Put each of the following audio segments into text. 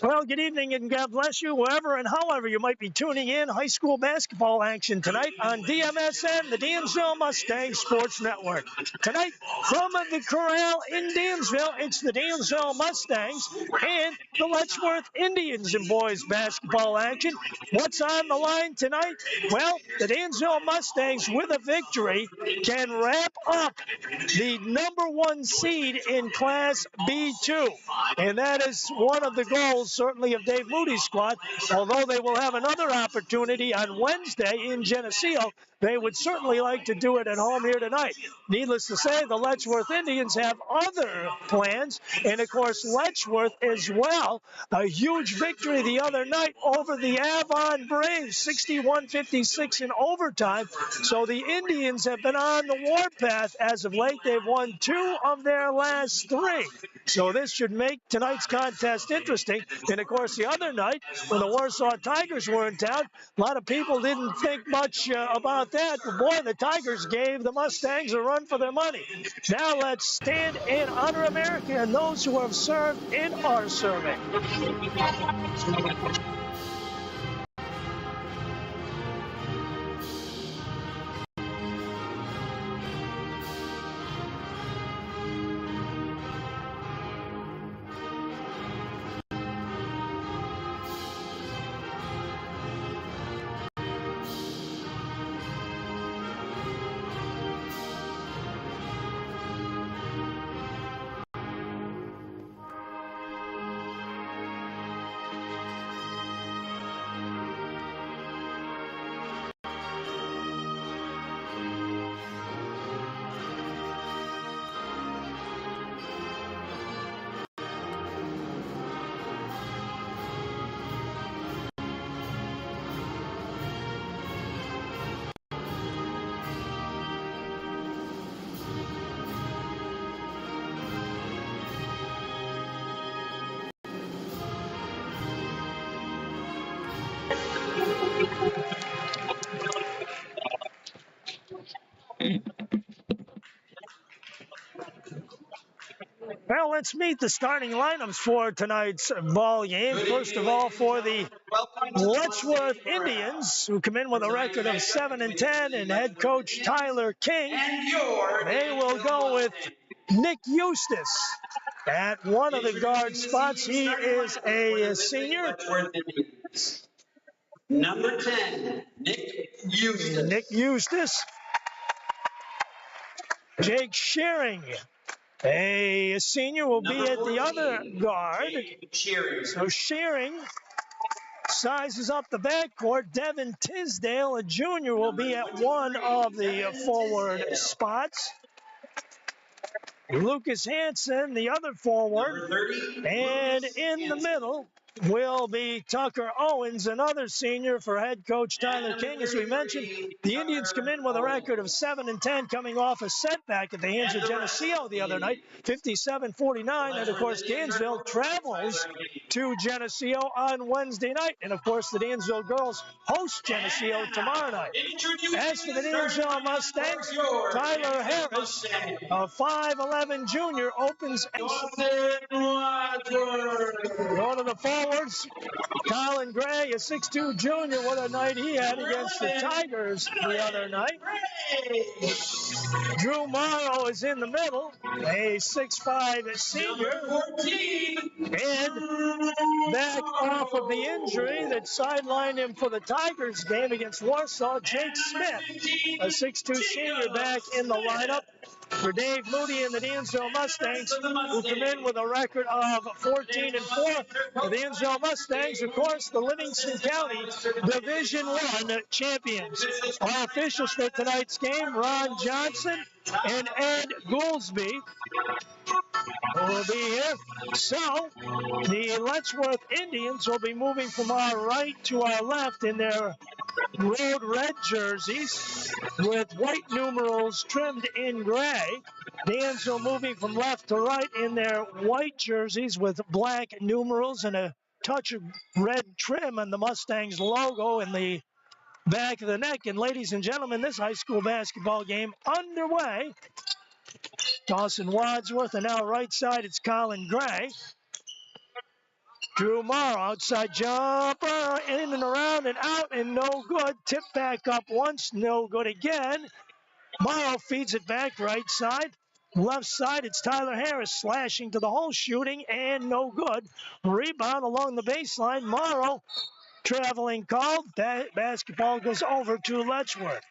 Well, good evening and God bless you wherever and however you might be tuning in. High school basketball action tonight on DMSN, the Dansville Mustang Sports Network. Tonight from the Corral in Dansville, it's the Dansville Mustangs and the Letchworth Indians in boys basketball action. What's on the line tonight? Well, the Dansville Mustangs with a victory can wrap up the #1 seed in Class B2. And that is one of the goals, certainly, of Dave Moody's squad. Although they will have another opportunity on Wednesday in Geneseo, they would certainly like to do it at home here tonight. Needless to say, the Letchworth Indians have other plans. And, of course, Letchworth as well. A huge victory the other night over the Avon Braves, 61-56 in overtime. So the Indians have been on the warpath as of late. They've won 2 of their last 3. So this should make tonight's contest interesting. And, of course, the other night when the Warsaw Tigers were in town, a lot of people didn't think much about that. But, boy, the Tigers gave the Mustangs a run for their money. Now let's stand and honor America and those who have served and are serving. Well, let's meet the starting lineups for tonight's ball game. First of all, for the Letchworth Indians, who come in with a record of 7-10, and head coach Tyler King. They will go with Nick Eustace at one of the guard spots. He is a senior. Number 10, Nick Eustace. Nick Eustace. Jake Shearing, a senior, will be at the other guard. So Shearing sizes up the backcourt. Devin Tisdale, a junior, will be at one of the forward spots. Lucas Hansen, the other forward. And in the middle will be Tucker Owens, another senior, for head coach Tyler King. As we mentioned, the Indians come in with a record of 7-10, coming off a setback at the hands of Geneseo the other night, 57-49. And, of course, Dansville travels to Geneseo on Wednesday night. And, of course, the Dansville girls host Geneseo tomorrow night. As for the Dansville Mustangs, Tyler Harris, a 5'11 junior, opens. Go to the forwards. Colin Gray, a 6'2 junior. What a night he had against the Tigers the other night. Drew Morrow is in the middle, a 6'5 senior. And back off of the injury that sidelined him for the Tigers game against Warsaw, Jake Smith, a 6'2 senior, back in the lineup for Dave Moody and the Dansville Mustangs, who come in with a record of 14-4. The Dansville Mustangs, of course, the Livingston County Division I champions. Our officials for tonight's game, Ron Johnson and Ed Goolsby, will be here. So, the Letchworth Indians will be moving from our right to our left in their road red jerseys with white numerals trimmed in gray. Dansville moving from left to right in their white jerseys with black numerals and a touch of red trim on the Mustangs logo in the back of the neck. And ladies and gentlemen, this high school basketball game underway Dawson Wadsworth, and now right side, it's Colin Gray. Drew Morrow, outside jumper, in and around and out, and no good. Tip back up once, no good again. Morrow feeds it back right side. Left side, it's Tyler Harris slashing to the hole, shooting, and no good. Rebound along the baseline. Morrow traveling called. Basketball goes over to Letchworth.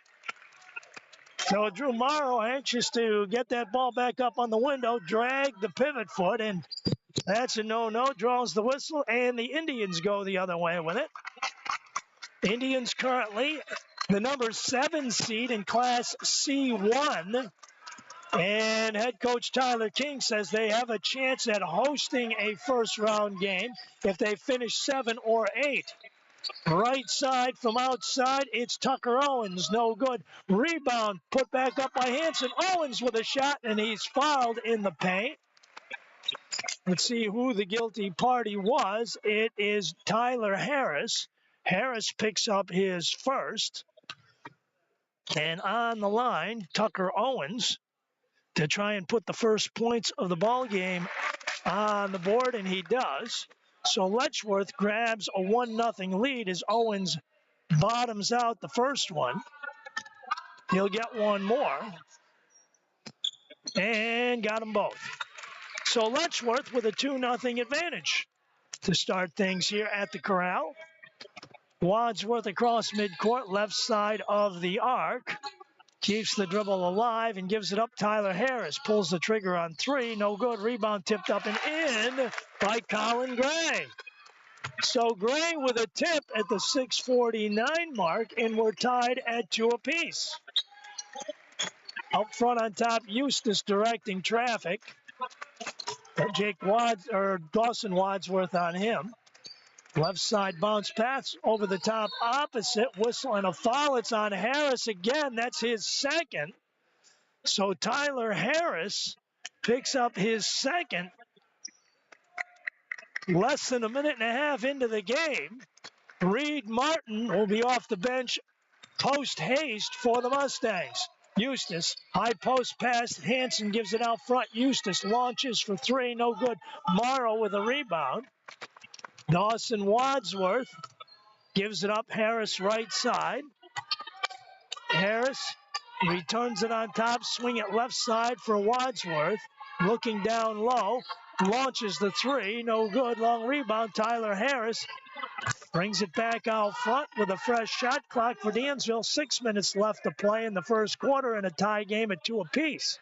So Drew Morrow anxious to get that ball back up on the window, drag the pivot foot, and that's a no-no. Draws the whistle, and the Indians go the other way with it. Indians currently the number 7 seed in Class C1. And head coach Tyler King says they have a chance at hosting a first-round game if they finish 7 or 8. Right side from outside, it's Tucker Owens, no good. Rebound put back up by Hanson. Owens with a shot, and he's fouled in the paint. Let's see who the guilty party was. It is Tyler Harris. Harris picks up his first. And on the line, Tucker Owens to try and put the first points of the ball game on the board, and he does. So Letchworth grabs a 1-0 lead as Owens bottoms out the first one. He'll get one more. And got them both. So Letchworth with a 2-0 advantage to start things here at the Corral. Wadsworth across midcourt, left side of the arc. Keeps the dribble alive and gives it up. Tyler Harris pulls the trigger on 3. No good. Rebound tipped up and in by Colin Gray. So Gray with a tip at the 6:49 mark, and we're tied at 2 apiece. Up front on top, Eustace directing traffic. Dawson Wadsworth on him. Left side bounce pass over the top opposite. Whistle and a foul. It's on Harris again. That's his second. So Tyler Harris picks up his second. Less than a minute and a half into the game. Reed Martin will be off the bench post haste for the Mustangs. Eustace, high post pass. Hanson gives it out front. Eustace launches for 3. No good. Morrow with a rebound. Dawson Wadsworth gives it up. Harris right side. Harris returns it on top. Swing it left side for Wadsworth. Looking down low. Launches the 3. No good. Long rebound. Tyler Harris brings it back out front with a fresh shot clock for Dansville. 6 minutes left to play in the first quarter and a tie game at 2 apiece.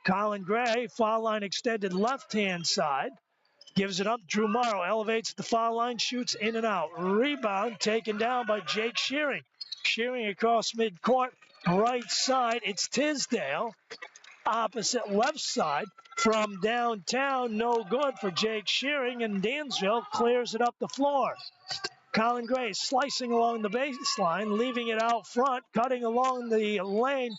Colin Gray, foul line extended left-hand side. Gives it up. Drew Morrow elevates the foul line, shoots in and out. Rebound taken down by Jake Shearing. Shearing across midcourt, right side. It's Tisdale. Opposite left side from downtown. No good for Jake Shearing, and Dansville clears it up the floor. Colin Gray slicing along the baseline, leaving it out front, cutting along the lane.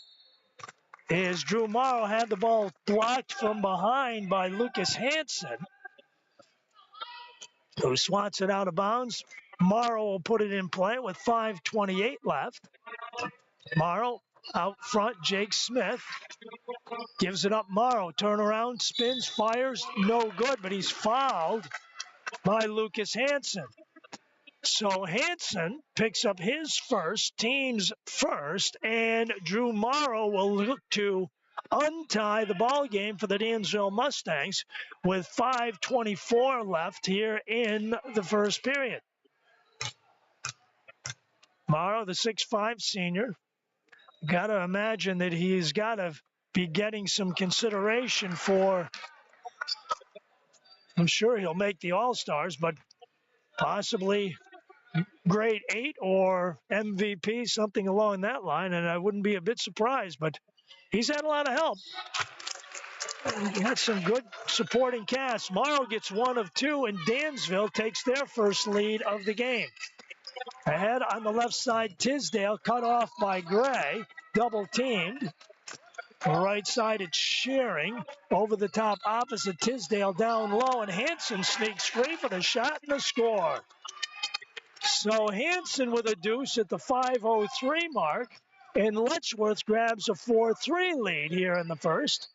Is Drew Morrow, had the ball blocked from behind by Lucas Hanson, who swats it out of bounds. Morrow will put it in play with 5:28 left. Morrow out front, Jake Smith gives it up. Morrow, turnaround, spins, fires, no good, but he's fouled by Lucas Hanson. So Hanson picks up his first, team's first, and Drew Morrow will look to untie the ball game for the Dansville Mustangs with 5:24 left here in the first period. Morrow, the 6'5" senior, got to imagine that he's got to be getting some consideration for, I'm sure he'll make the All-Stars, but possibly grade 8 or MVP, something along that line, and I wouldn't be a bit surprised, but he's had a lot of help. He had some good supporting cast. Morrow gets 1 of 2, and Dansville takes their first lead of the game. Ahead on the left side, Tisdale cut off by Gray, double teamed. Right side, it's Shearing. Over the top opposite, Tisdale down low, and Hanson sneaks free for the shot and the score. So Hanson with a deuce at the 5:03 mark. And Letchworth grabs a 4-3 lead here in the first.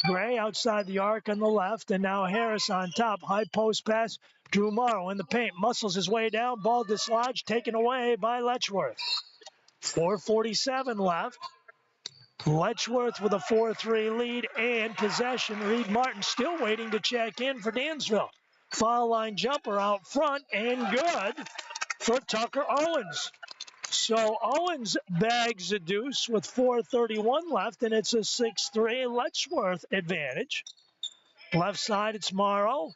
Gray outside the arc on the left, and now Harris on top. High post pass. Drew Morrow in the paint, muscles his way down. Ball dislodged, taken away by Letchworth. 4:47 left. Letchworth with a 4-3 lead and possession. Reed Martin still waiting to check in for Dansville. Foul line jumper out front and good for Tucker Owens. So Owens bags a deuce with 4:31 left, and it's a 6-3 Letchworth advantage. Left side, it's Morrow.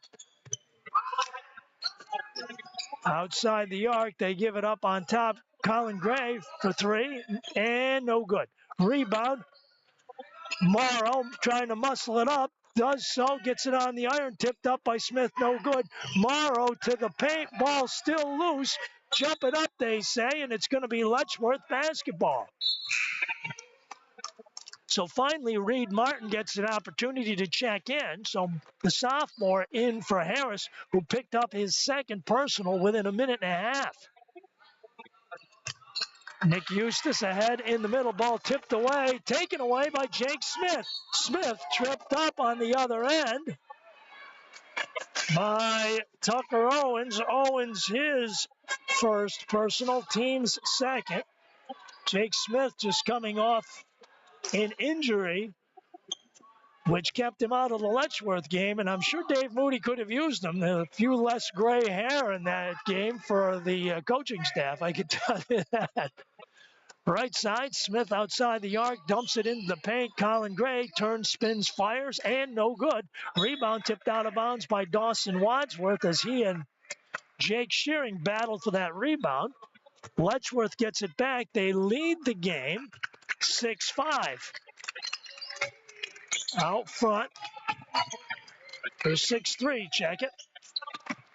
Outside the arc, they give it up on top. Colin Gray for three, and no good. Rebound. Morrow trying to muscle it up. Does so, gets it on the iron, tipped up by Smith, no good. Morrow to the paint, ball still loose. Jump it up, they say, and it's going to be Letchworth basketball. So finally, Reed Martin gets an opportunity to check in. So the sophomore in for Harris, who picked up his second personal within a minute and a half. Nick Eustace ahead in the middle, ball tipped away, taken away by Jake Smith. Smith tripped up on the other end by Tucker Owens. Owens his first personal, team's second. Jake Smith just coming off an injury, which kept him out of the Letchworth game, and I'm sure Dave Moody could have used him. A few less gray hair in that game for the coaching staff, I could tell you that. Right side, Smith outside the arc, dumps it into the paint. Colin Gray turns, spins, fires, and no good. Rebound tipped out of bounds by Dawson Wadsworth as he and Jake Shearing battled for that rebound. Letchworth gets it back. They lead the game 6-5. Out front. There's 6-3, check it.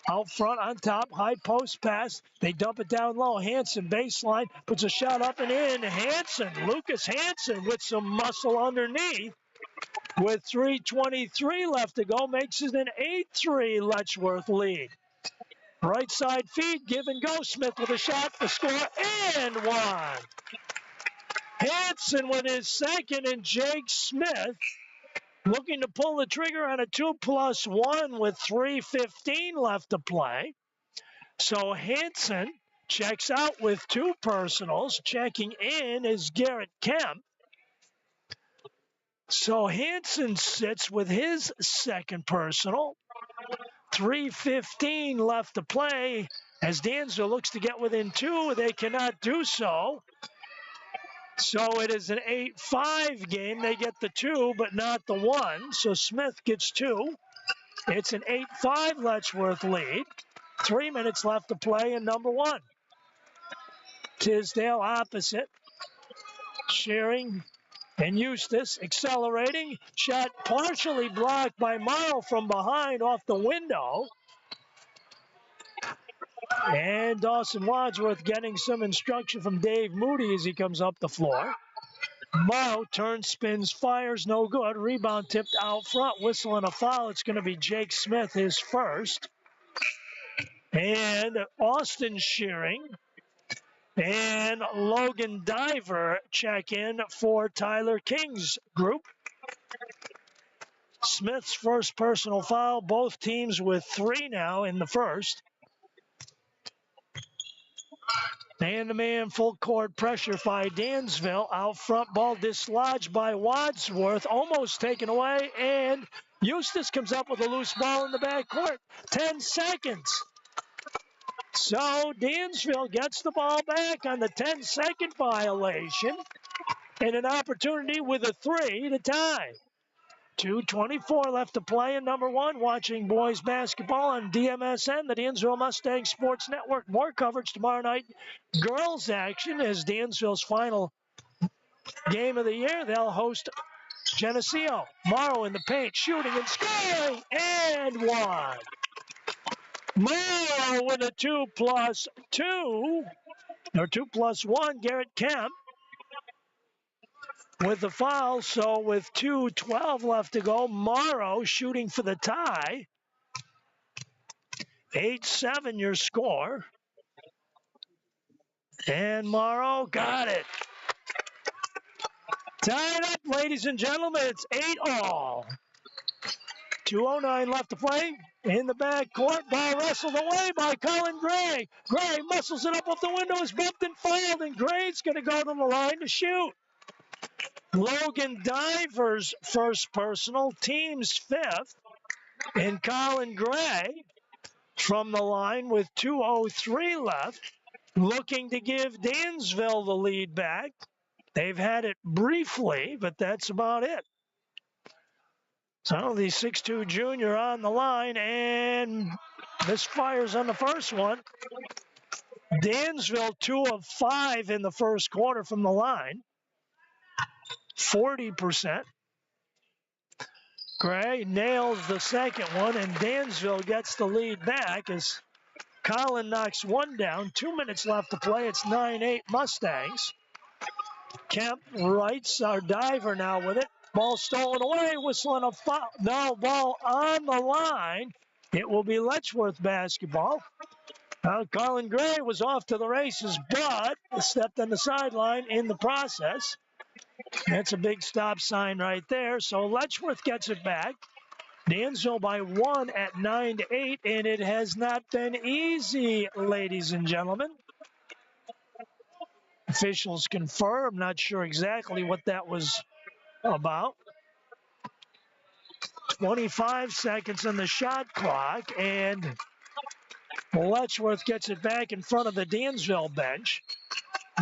Out front on top, high post pass. They dump it down low. Hansen baseline, puts a shot up and in. Hansen, Lucas Hansen with some muscle underneath. With 3:23 left to go, makes it an 8-3 Letchworth lead. Right side feed, give and go. Smith with a shot, the score, and one. Hansen with his second, and Jake Smith looking to pull the trigger on a 2+1 with 3:15 left to play. So Hansen checks out with two personals. Checking in is Garrett Kemp. So Hansen sits with his second personal. 3:15 left to play as Dansville looks to get within two. They cannot do so. So it is an 8-5 game. They get the two, but not the one. So Smith gets two. It's an 8-5 Letchworth lead. 3 minutes left to play in number one. Tisdale opposite. Shearing and Eustace accelerating. Shot partially blocked by Morrow from behind off the window. And Dawson Wadsworth getting some instruction from Dave Moody as he comes up the floor. Morrow turns, spins, fires, no good. Rebound tipped out front, whistle and a foul. It's going to be Jake Smith, his first. And Austin Shearing and Logan Diver check in for Tyler King's group. Smith's first personal foul, both teams with three now in the first. Man-to-man full court pressure by Dansville. Out front, ball dislodged by Wadsworth, almost taken away, and Eustace comes up with a loose ball in the backcourt. 10 seconds. So Dansville gets the ball back on the 10-second violation and an opportunity with a three to tie. 2:24 left to play in number one. Watching boys basketball on DMSN, the Dansville Mustang Sports Network. More coverage tomorrow night. Girls action is Dansville's final game of the year. They'll host Geneseo. Morrow in the paint, shooting and scoring, and one. Morrow with a 2+2, or 2+1, Garrett Kemp with the foul. So with 2:12 left to go, Morrow shooting for the tie. 8-7 your score. And Morrow got it. Tied up, ladies and gentlemen. It's 8-all. 2:09 left to play. In the backcourt, ball wrestled away by Colin Gray. Gray muscles it up off the window, is bumped and fouled, and Gray's going to go to the line to shoot. Logan Divers, first personal, team's fifth. And Colin Gray from the line with 2:03 left, looking to give Dansville the lead back. They've had it briefly, but that's about it. So the 6'2 junior on the line, and misfires on the first one. Dansville 2 of 5 in the first quarter from the line, 40%. Gray nails the second one, and Dansville gets the lead back as Colin knocks one down. 2 minutes left to play. It's 9-8 Mustangs. Kemp Wrights, our diver now with it. Ball stolen away, whistling a foul. No, ball on the line. It will be Letchworth basketball. Colin Gray was off to the races, but stepped on the sideline in the process. That's a big stop sign right there. So Letchworth gets it back. Dansville by 1 at 9-8, and it has not been easy, ladies and gentlemen. Officials confirm, not sure exactly what that was about. 25 seconds on the shot clock, and Letchworth gets it back in front of the Dansville bench.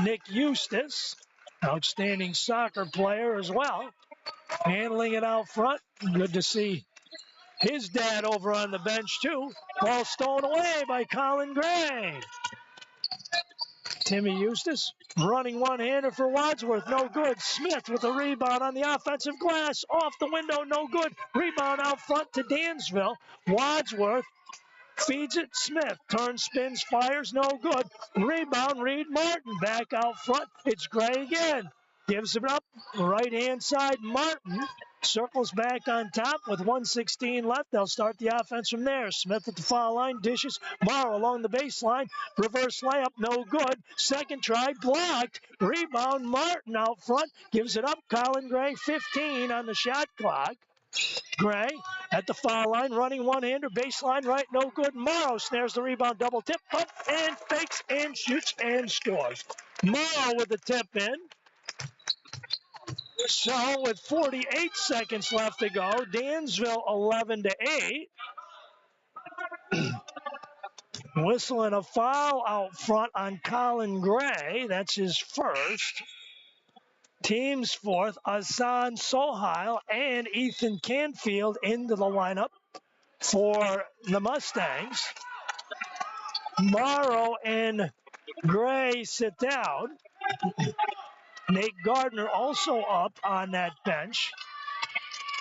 Nick Eustace, outstanding soccer player as well, handling it out front. Good to see his dad over on the bench too. Ball stolen away by Colin Gray. Timmy Eustace running one-hander for Wadsworth, no good. Smith with a rebound on the offensive glass, off the window, no good. Rebound out front to Dansville. Wadsworth feeds it. Smith turns, spins, fires, no good. Rebound, Reed Martin back out front. It's Gray again. Gives it up. Right-hand side, Martin circles back on top with 1:16 left. They'll start the offense from there. Smith at the foul line, dishes. Morrow along the baseline. Reverse layup, no good. Second try, blocked. Rebound, Martin out front. Gives it up. Colin Gray, 15 on the shot clock. Gray at the foul line, running one-hander, baseline right, no good. Morrow snares the rebound, double tip, up and fakes and shoots and scores. Morrow with the tip in. So with 48 seconds left to go, Dansville 11-8. Whistling a foul out front on Colin Gray. That's his first. Team's fourth, Asan Sohail and Ethan Canfield into the lineup for the Mustangs. Morrow and Gray sit down. Nate Gardner also up on that bench.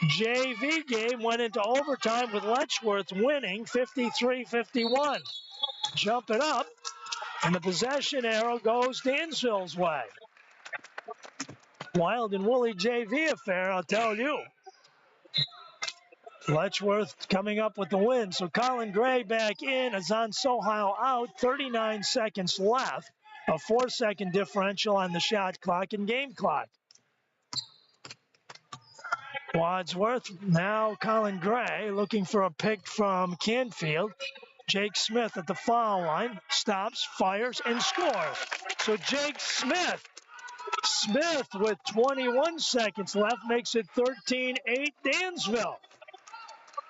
JV game went into overtime with Letchworth winning 53-51. Jumping up, and the possession arrow goes Dansville's way. Wild and woolly JV affair, I'll tell you. Letchworth coming up with the win. So Colin Gray back in, Azan Sohail out, 39 seconds left. A 4-second differential on the shot clock and game clock. Wadsworth, now Colin Gray looking for a pick from Canfield. Jake Smith at the foul line, stops, fires, and scores. So Jake Smith with 21 seconds left makes it 13-8 Dansville.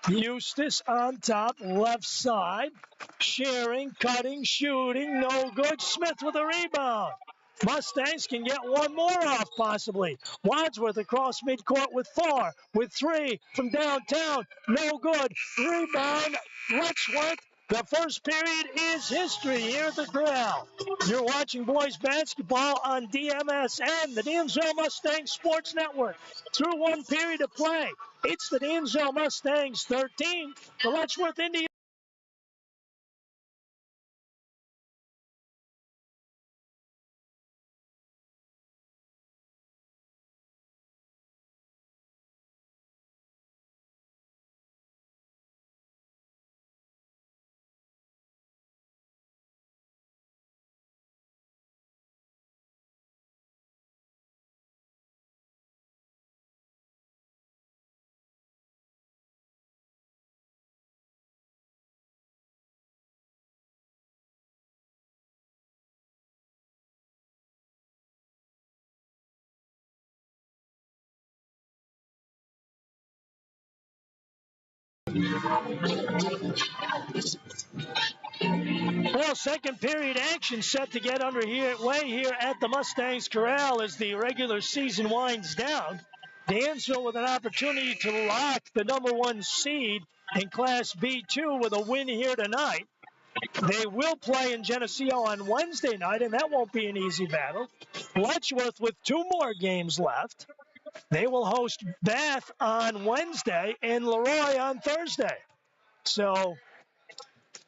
Eustace on top, left side, sharing, cutting, shooting, no good. Smith with a rebound. Mustangs can get one more off possibly. Wadsworth across midcourt with 4, with 3 from downtown, no good. Rebound, Letchworth. The first period is history here at the Corral. You're watching boys basketball on DMSN, the Dansville Mustangs Sports Network. Through one period of play, it's the Dansville Mustangs 13, the Letchworth Indians. Well, second period action set to get underway here at the Mustangs Corral as the regular season winds down. Dansville with an opportunity to lock the #1 seed in Class B2 with a win here tonight. They will play in Geneseo on Wednesday night, and that won't be an easy battle. Letchworth with 2 more games left. They will host Bath on Wednesday and Leroy on Thursday. So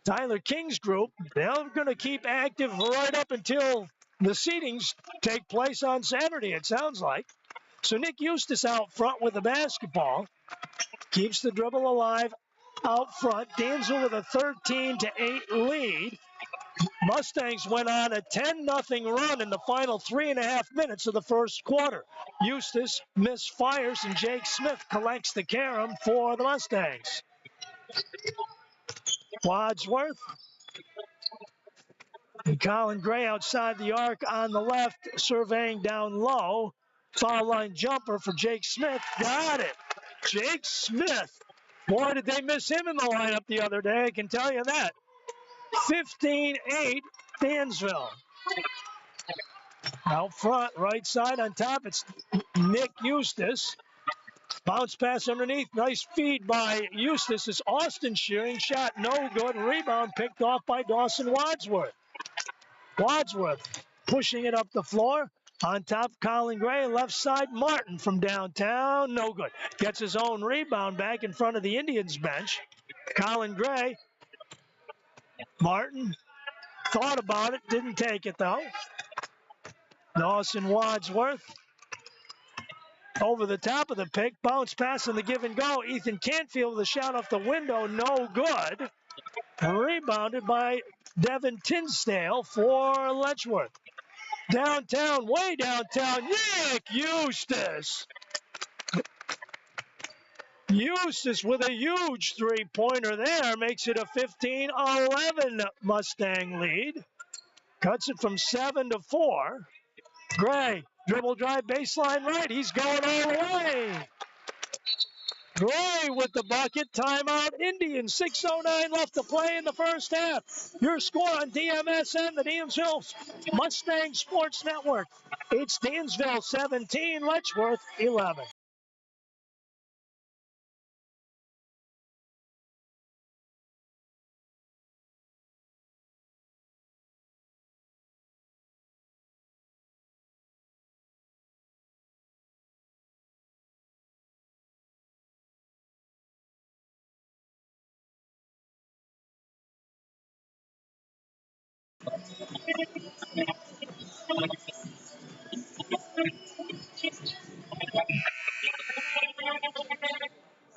Tyler King's group, they're going to keep active right up until the seedings take place on Saturday, it sounds like. So Nick Eustace out front with the basketball. Keeps the dribble alive out front. Dansville with a 13-8 lead. Mustangs went on a 10-0 run in the final 3.5 minutes of the first quarter. Eustace misfires, and Jake Smith collects the carom for the Mustangs. Wadsworth. And Colin Gray outside the arc on the left, surveying down low. Foul line jumper for Jake Smith. Got it. Jake Smith. Boy, did they miss him in the lineup the other day, I can tell you that. 15-8, Dansville. Out front, right side on top, it's Nick Eustace. Bounce pass underneath. Nice feed by Eustace. It's Austin Shearing. Shot no good. Rebound picked off by Dawson Wadsworth. Wadsworth pushing it up the floor. On top, Colin Gray. Left side, Martin from downtown. No good. Gets his own rebound back in front of the Indians bench. Colin Gray. Martin thought about it. Didn't take it, though. Dawson Wadsworth. Over the top of the pick. Bounce pass in the give and go. Ethan Canfield with a shot off the window. No good. Rebounded by Devin Tinsdale for Letchworth. Downtown, way downtown, Nick Eustace. Eustace with a huge three-pointer there. Makes it a 15-11 Mustang lead. Cuts it from 7-4. Gray, dribble drive baseline right. He's going all the way. Gray with the bucket. Timeout Indians. 6:09 left to play in the first half. Your score on DMSN, the Dansville Mustang Sports Network. It's Dansville 17, Letchworth 11.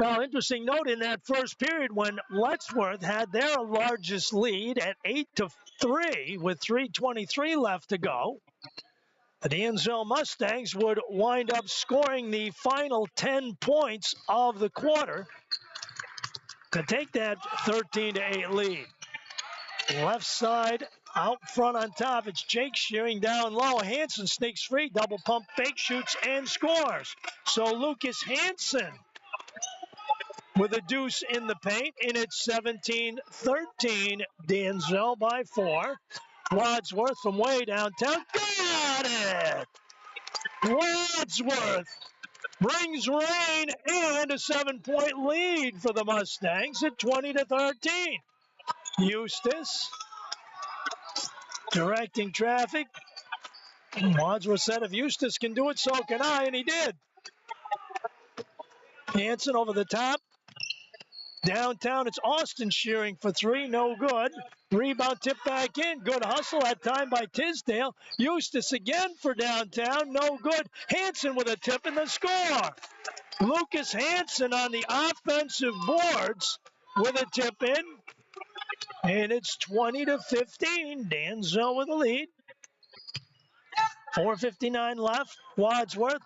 Now, interesting note in that first period when Letchworth had their largest lead at 8-3 with 3:23 left to go. The Dansville Mustangs would wind up scoring the final 10 points of the quarter to take that 13-8 lead. Left side out front on top, it's Jake Shearing down low. Hansen sneaks free, double pump fake, shoots and scores. So Lucas Hansen with a deuce in the paint, and it's 17-13, Dansville by 4. Wadsworth from way downtown, got it! Wadsworth brings rain and a 7-point lead for the Mustangs at 20-13. Eustace directing traffic. Wadsworth said, if Eustace can do it, so can I, and he did. Hansen over the top. Downtown, it's Austin Shearing for 3, no good. Rebound tip back in, good hustle that time by Tisdale. Eustace again for downtown, no good. Hansen with a tip and the score. Lucas Hansen on the offensive boards with a tip in. And it's 20-15, Dansville with the lead. 4:59 left, Wadsworth.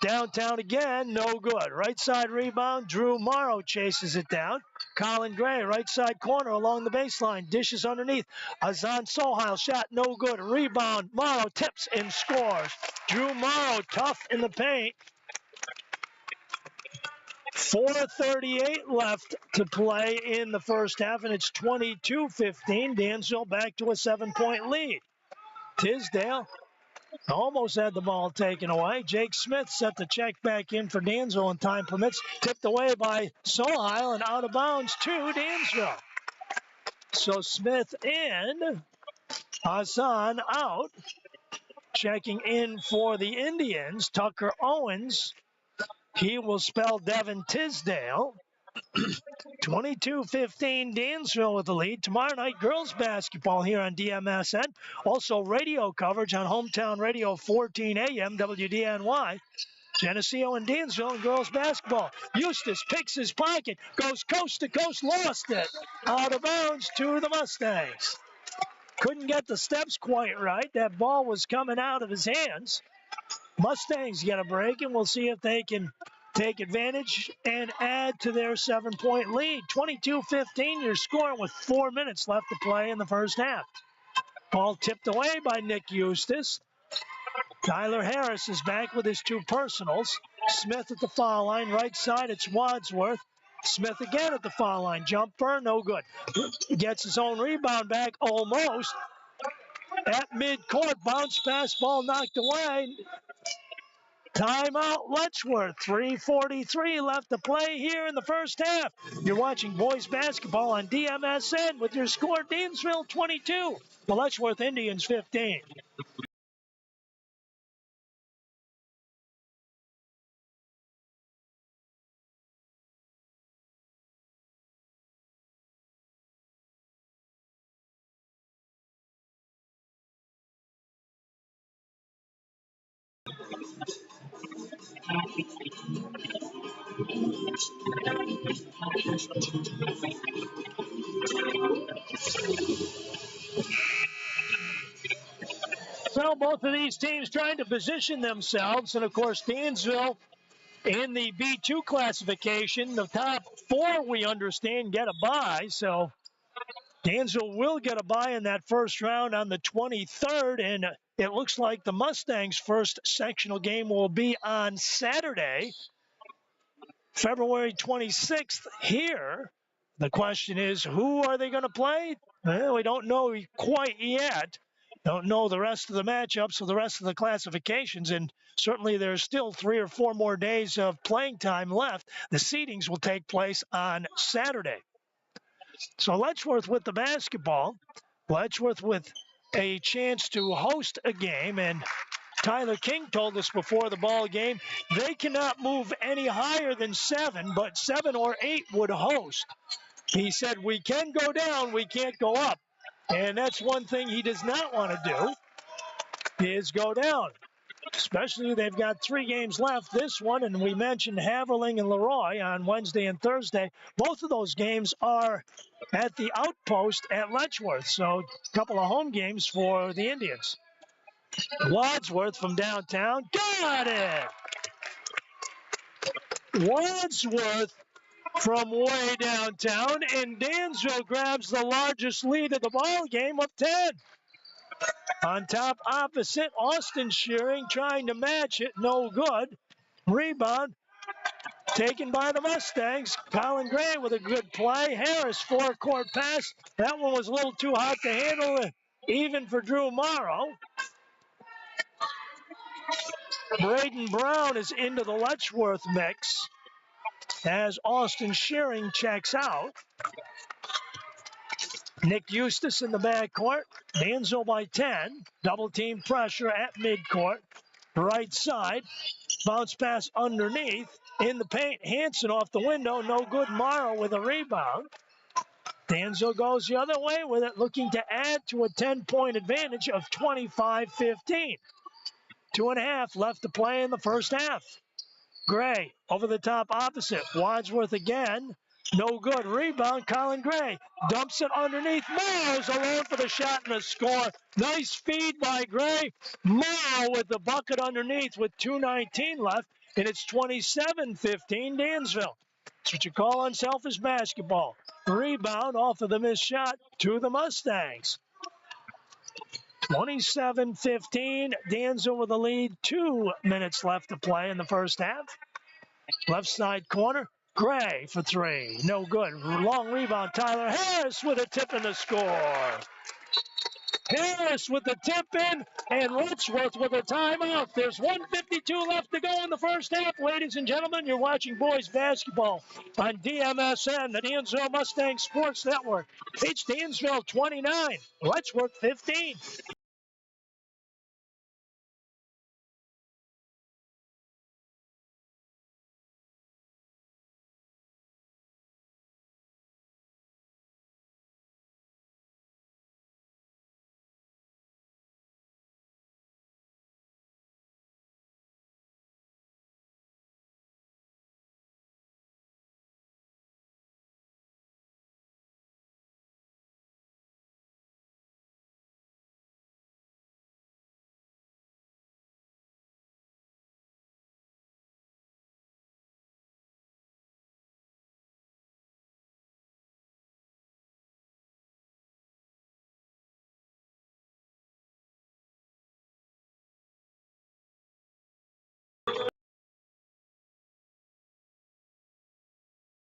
Downtown again, no good. Right side rebound, Drew Morrow chases it down. Colin Gray, right side corner along the baseline, dishes underneath. Azan Sohail shot, no good. Rebound, Morrow tips and scores. Drew Morrow tough in the paint. 4:38 left to play in the first half, and it's 22-15. Dansville back to a 7-point lead. Tisdale almost had the ball taken away. Jake Smith set the check back in for Dansville, and time permits. Tipped away by Soheil and out of bounds to Dansville. So Smith in, Hassan out. Checking in for the Indians, Tucker Owens. He will spell Devin Tisdale. 22-15, Dansville with the lead. Tomorrow night, girls basketball here on DMSN. Also radio coverage on Hometown Radio 14 AM WDNY. Geneseo and Dansville in girls basketball. Eustace picks his pocket, goes coast to coast, lost it. Out of bounds to the Mustangs. Couldn't get the steps quite right. That ball was coming out of his hands. Mustangs get a break, and we'll see if they can take advantage and add to their 7-point lead. 22-15, you're scoring with 4 minutes left to play in the first half. Ball tipped away by Nick Eustace. Tyler Harris is back with his 2 personals. Smith at the foul line. Right side, it's Wadsworth. Smith again at the foul line. Jumper, no good. Gets his own rebound back, almost. At midcourt, bounce pass, ball knocked away. Timeout, Letchworth. 3:43 left to play here in the first half. You're watching boys basketball on DMSN with your score, Dansville 22, the Letchworth Indians 15. So both of these teams trying to position themselves, and of course Dansville in the B2 classification, the top 4 we understand get a bye, so Dansville will get a bye in that first round on the 23rd, and it looks like the Mustangs' first sectional game will be on Saturday, February 26th here. The question is, who are they going to play? Well, we don't know quite yet. Don't know the rest of the matchups or the rest of the classifications, and certainly there's still 3 or 4 more days of playing time left. The seedings will take place on Saturday. So Letchworth with the basketball. Letchworth with a chance to host a game, and Tyler King told us before the ball game they cannot move any higher than 7, but 7 or 8 would host. He said, we can go down, we can't go up. And that's one thing he does not want to do, is go down. Especially they've got 3 games left. This one, and we mentioned Haverling and Leroy on Wednesday and Thursday. Both of those games are at the Outpost at Letchworth. So a couple of home games for the Indians. Wadsworth from downtown. Got it! Wadsworth from way downtown, and Dansville grabs the largest lead of the ball game of 10. On top opposite, Austin Shearing trying to match it, no good. Rebound taken by the Mustangs. Colin Gray with a good play. Harris, 4-court pass. That one was a little too hot to handle, even for Drew Morrow. Braden Brown is into the Letchworth mix as Austin Shearing checks out. Nick Eustace in the backcourt. Dansville by 10. Double team pressure at midcourt. Right side. Bounce pass underneath. In the paint. Hanson off the window. No good. Morrow with a rebound. Dansville goes the other way with it, looking to add to a 10-point advantage of 25-15. 2.5 left to play in the first half. Gray over the top opposite. Wadsworth again. No good. Rebound, Colin Gray. Dumps it underneath. Morrow's alone for the shot and the score. Nice feed by Gray. Morrow with the bucket underneath with 2:19 left. And it's 27-15 Dansville. That's what you call unselfish basketball. Rebound off of the missed shot to the Mustangs. 27-15. Dansville with the lead. 2 minutes left to play in the first half. Left side corner. Gray for three. No good. Long rebound. Tyler Harris with a tip in the score. Harris with the tip in, and Letchworth with a timeout. There's 1:52 left to go in the first half. Ladies and gentlemen, you're watching boys basketball on DMSN, the Dansville Mustang Sports Network. It's Dansville 29, Letchworth 15.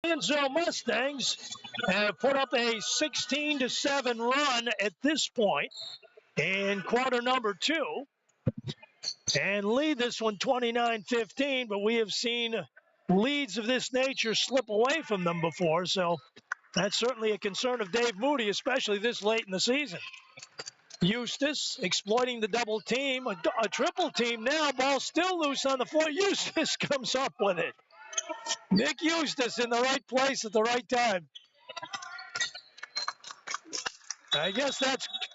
Dansville Mustangs have put up a 16-7 run at this point in quarter number two and lead this one 29-15, but we have seen leads of this nature slip away from them before, so that's certainly a concern of Dave Moody, especially this late in the season. Eustace exploiting the double team, a triple team now, ball still loose on the floor. Eustace comes up with it. Nick Eustace in the right place at the right time. I guess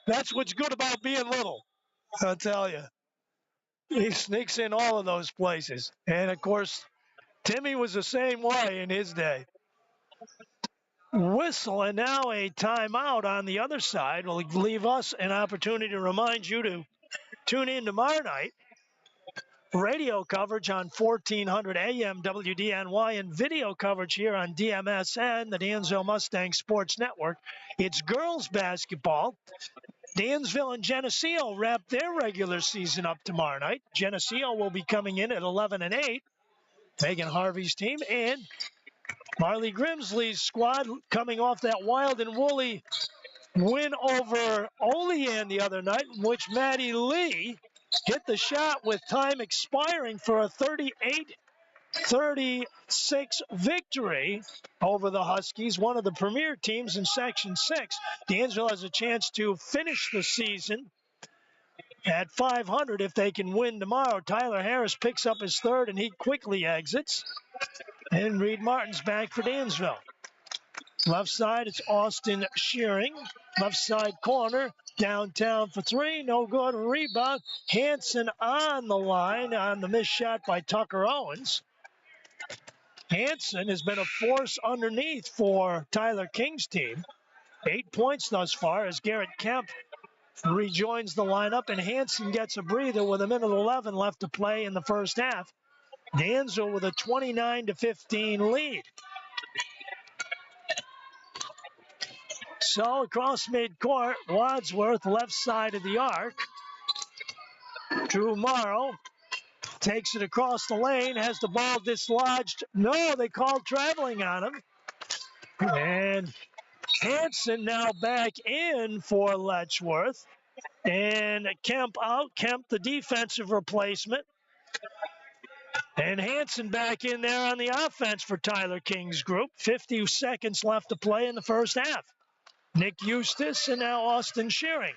that's what's good about being little, I'll tell you. He sneaks in all of those places. And, of course, Timmy was the same way in his day. Whistle, and now a timeout on the other side will leave us an opportunity to remind you to tune in tomorrow night. Radio coverage on 1400 AM WDNY and video coverage here on DMSN, the Dansville Mustang Sports Network. It's girls basketball. Dansville and Geneseo wrap their regular season up tomorrow night. Geneseo will be coming in at 11-8. Megan Harvey's team and Marley Grimsley's squad coming off that wild and woolly win over Olean the other night, in which Maddie Lee hit the shot with time expiring for a 38-36 victory over the Huskies, one of the premier teams in Section 6. Dansville has a chance to finish the season at 500 if they can win tomorrow. Tyler Harris picks up his third, and he quickly exits. And Reed Martin's back for Dansville. Left side, it's Austin Shearing. Left side corner, downtown for three. No good. Rebound. Hanson on the line on the missed shot by Tucker Owens. Hanson has been a force underneath for Tyler King's team. 8 points thus far as Garrett Kemp rejoins the lineup, and Hanson gets a breather with 1:11 left to play in the first half. Dansville with a 29-15 lead. So across midcourt, Wadsworth left side of the arc. Drew Morrow takes it across the lane, has the ball dislodged. No, they called traveling on him. And Hanson now back in for Letchworth. And Kemp out. Kemp, the defensive replacement. And Hanson back in there on the offense for Tyler King's group. 50 seconds left to play in the first half. Nick Eustace and now Austin Shearing.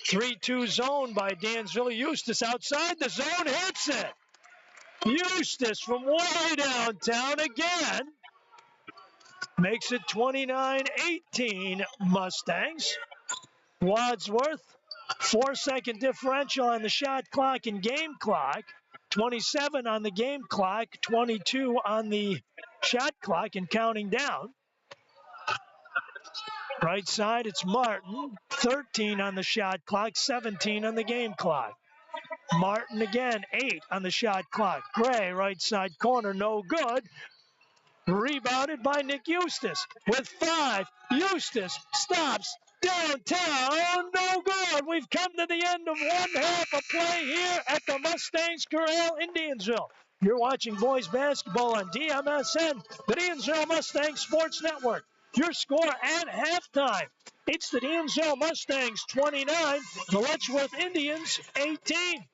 3-2 zone by Dansville. Eustace outside the zone, hits it. Eustace from way downtown again. Makes it 29-18 Mustangs. Wadsworth, 4-second differential on the shot clock and game clock. 27 on the game clock, 22 on the shot clock and counting down. Right side, it's Martin, 13 on the shot clock, 17 on the game clock. Martin again, 8 on the shot clock. Gray, right side corner, no good. Rebounded by Nick Eustace with 5. Eustace stops downtown, no good. We've come to the end of one half of play here at the Mustangs Corral in Dansville. You're watching boys basketball on DMSN, the Dansville Mustangs Sports Network. Your score at halftime. It's the Dansville Mustangs 29, the Letchworth Indians 18.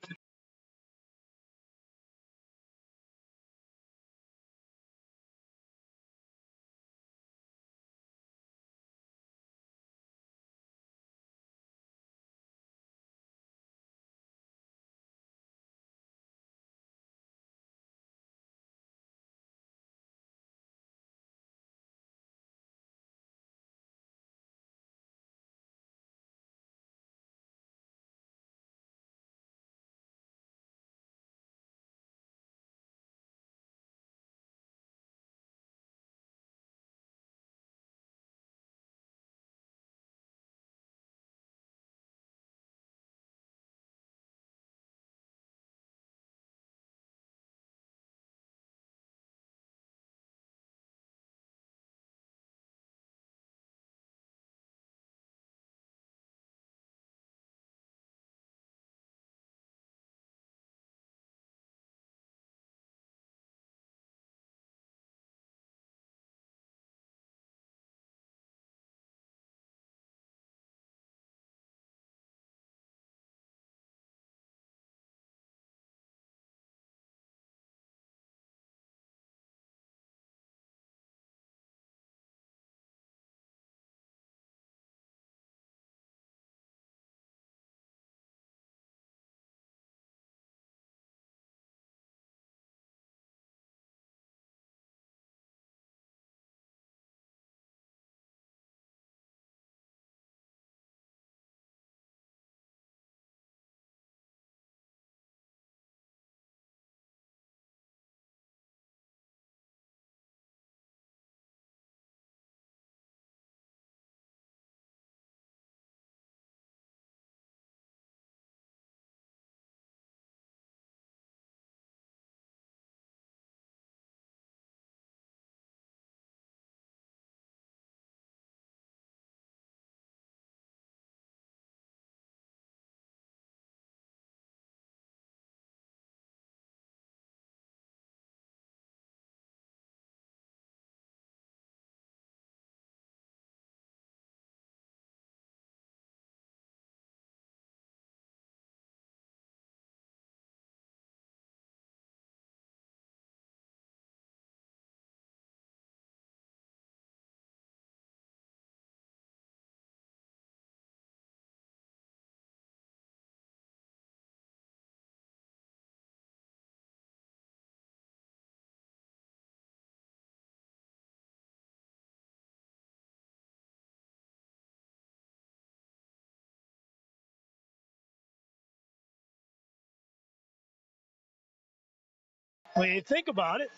When you think about it,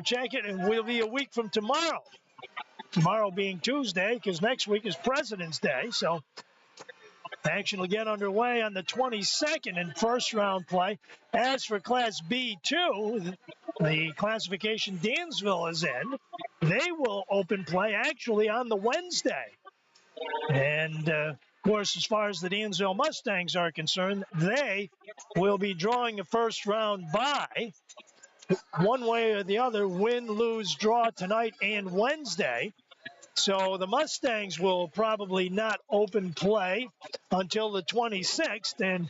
check it, and we'll be a week from tomorrow. Tomorrow being Tuesday, because next week is President's Day. So action will get underway on the 22nd in first round play. As for Class B2, the classification Dansville is in. They will open play actually on the Wednesday. And, of course, as far as the Dansville Mustangs are concerned, they will be drawing a first round bye. One way or the other, win, lose, draw tonight and Wednesday. So the Mustangs will probably not open play until the 26th, and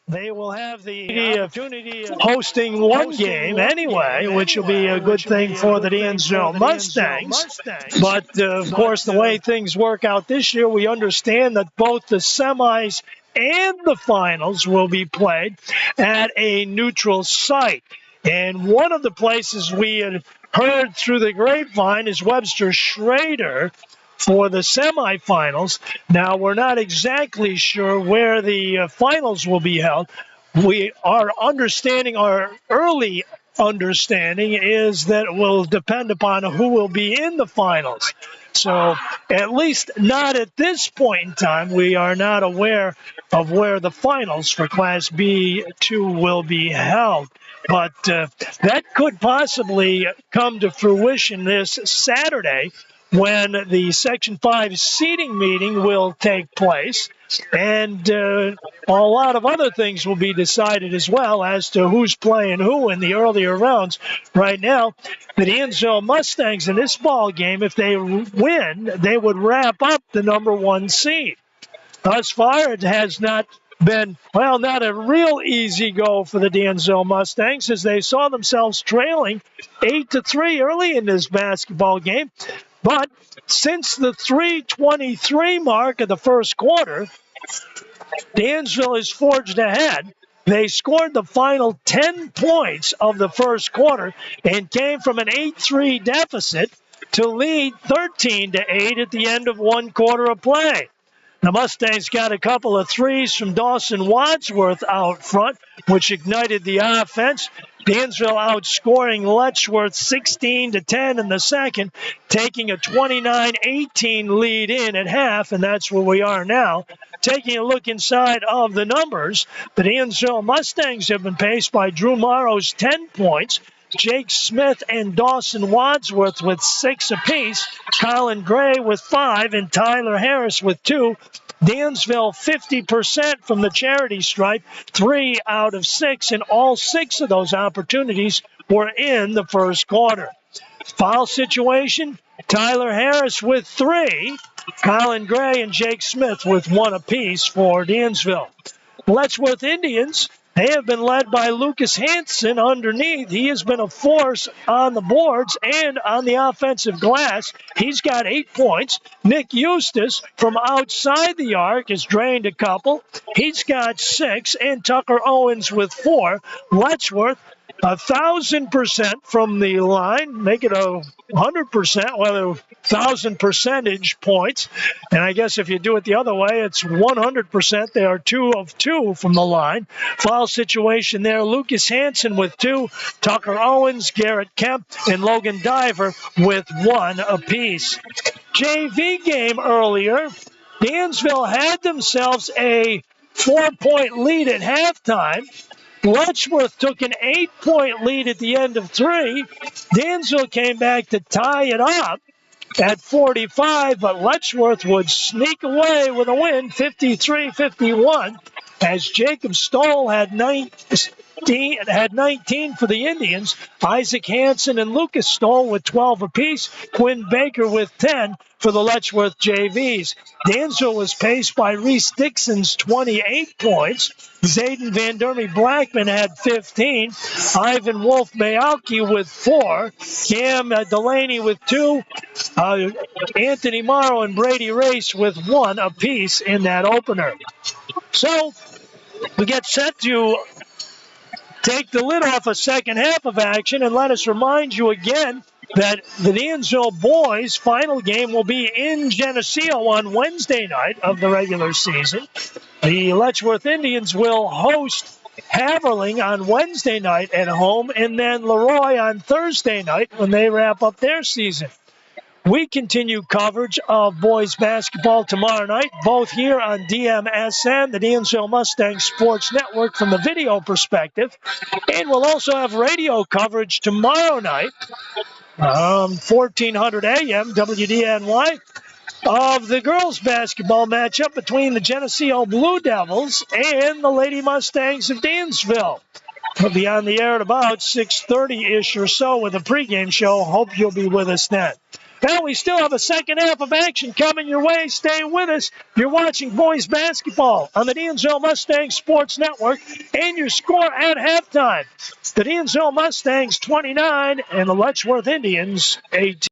they will have the opportunity of hosting one game anyway, which will be a good thing for the Dansville Mustangs. But, of course, the way things work out this year, we understand that both the semis and the finals will be played at a neutral site. And one of the places we had heard through the grapevine is Webster Schrader for the semifinals. Now, we're not exactly sure where the finals will be held. Our early understanding is that it will depend upon who will be in the finals. So, at least not at this point in time, we are not aware of where the finals for Class B2 will be held. But that could possibly come to fruition this Saturday when the Section 5 seating meeting will take place. And a lot of other things will be decided as well as to who's playing who in the earlier rounds. Right now, the Dansville Mustangs in this ball game, if they win, they would wrap up the number 1 seed. Thus far, it has not been, well, not a real easy go for the Dansville Mustangs as they saw themselves trailing 8-3 early in this basketball game. But since the 3:23 mark of the first quarter, Dansville has forged ahead. They scored the final 10 points of the first quarter and came from an 8-3 deficit to lead 13-8 at the end of one quarter of play. The Mustangs got a couple of threes from Dawson Wadsworth out front, which ignited the offense. Dansville outscoring Letchworth 16-10 in the second, taking a 29-18 lead in at half, and that's where we are now. Taking a look inside of the numbers, the Dansville Mustangs have been paced by Drew Morrow's 10 points, Jake Smith and Dawson Wadsworth with 6 apiece, Colin Gray with 5, and Tyler Harris with 2. Dansville 50% from the charity stripe, 3 out of 6, and all 6 of those opportunities were in the first quarter. Foul situation, Tyler Harris with 3, Colin Gray and Jake Smith with 1 apiece for Dansville. Letchworth Indians, they have been led by Lucas Hansen underneath. He has been a force on the boards and on the offensive glass. He's got 8 points. Nick Eustace from outside the arc has drained a couple. He's got 6, and Tucker Owens with 4. Letchworth, 1,000% from the line, make it 100%, well, 1,000 percentage points. And I guess if you do it the other way, it's 100%. They are 2 of 2 from the line. Foul situation there. Lucas Hansen with 2, Tucker Owens, Garrett Kemp, and Logan Diver with 1 apiece. JV game earlier. Dansville had themselves a 4-point lead at halftime. Letchworth took an 8-point lead at the end of 3. Dansville came back to tie it up at 45, but Letchworth would sneak away with a win, 53-51, as Jacob Stoll had 19 for the Indians. Isaac Hansen and Lucas Stoll with 12 apiece. Quinn Baker with 10 for the Letchworth JVs. Dansville was paced by Reese Dixon's 28 points. Zayden Van Dermy Blackman had 15. Ivan Wolf Mayalki with 4. Cam Delaney with 2. Anthony Morrow and Brady Race with 1 apiece in that opener. So we get set to take the lid off a second half of action, and let us remind you again that the Dansville boys' final game will be in Geneseo on Wednesday night of the regular season. The Letchworth Indians will host Haverling on Wednesday night at home, and then Leroy on Thursday night when they wrap up their season. We continue coverage of boys basketball tomorrow night, both here on DMSN, the Dansville Mustangs Sports Network, from the video perspective. And we'll also have radio coverage tomorrow night, 1400 AM, WDNY, of the girls basketball matchup between the Geneseo Blue Devils and the Lady Mustangs of Dansville. We'll be on the air at about 6:30-ish or so with a pregame show. Hope you'll be with us then. Now we still have a second half of action coming your way. Stay with us. You're watching boys basketball on the Dansville Mustangs Sports Network, and your score at halftime: the Dansville Mustangs 29 and the Letchworth Indians 18.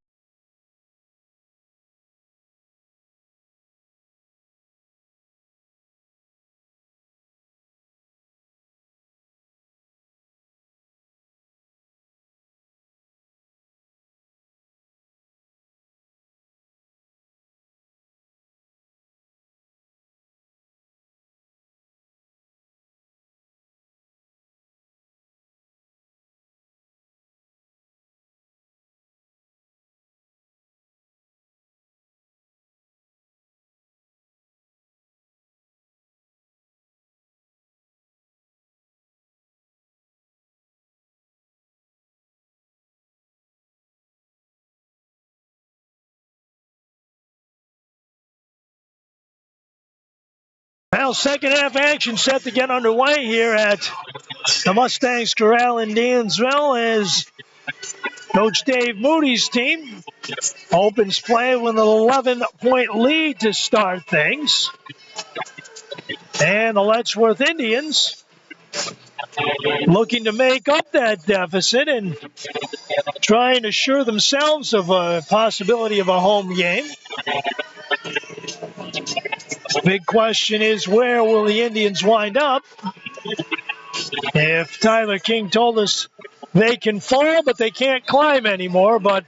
Well, second half action set to get underway here at the Mustangs Corral in Dansville as Coach Dave Moody's team opens play with an 11-point lead to start things. And the Letchworth Indians looking to make up that deficit and trying to assure themselves of a possibility of a home game. Big question is, where will the Indians wind up? If Tyler King told us they can fall, but they can't climb anymore, but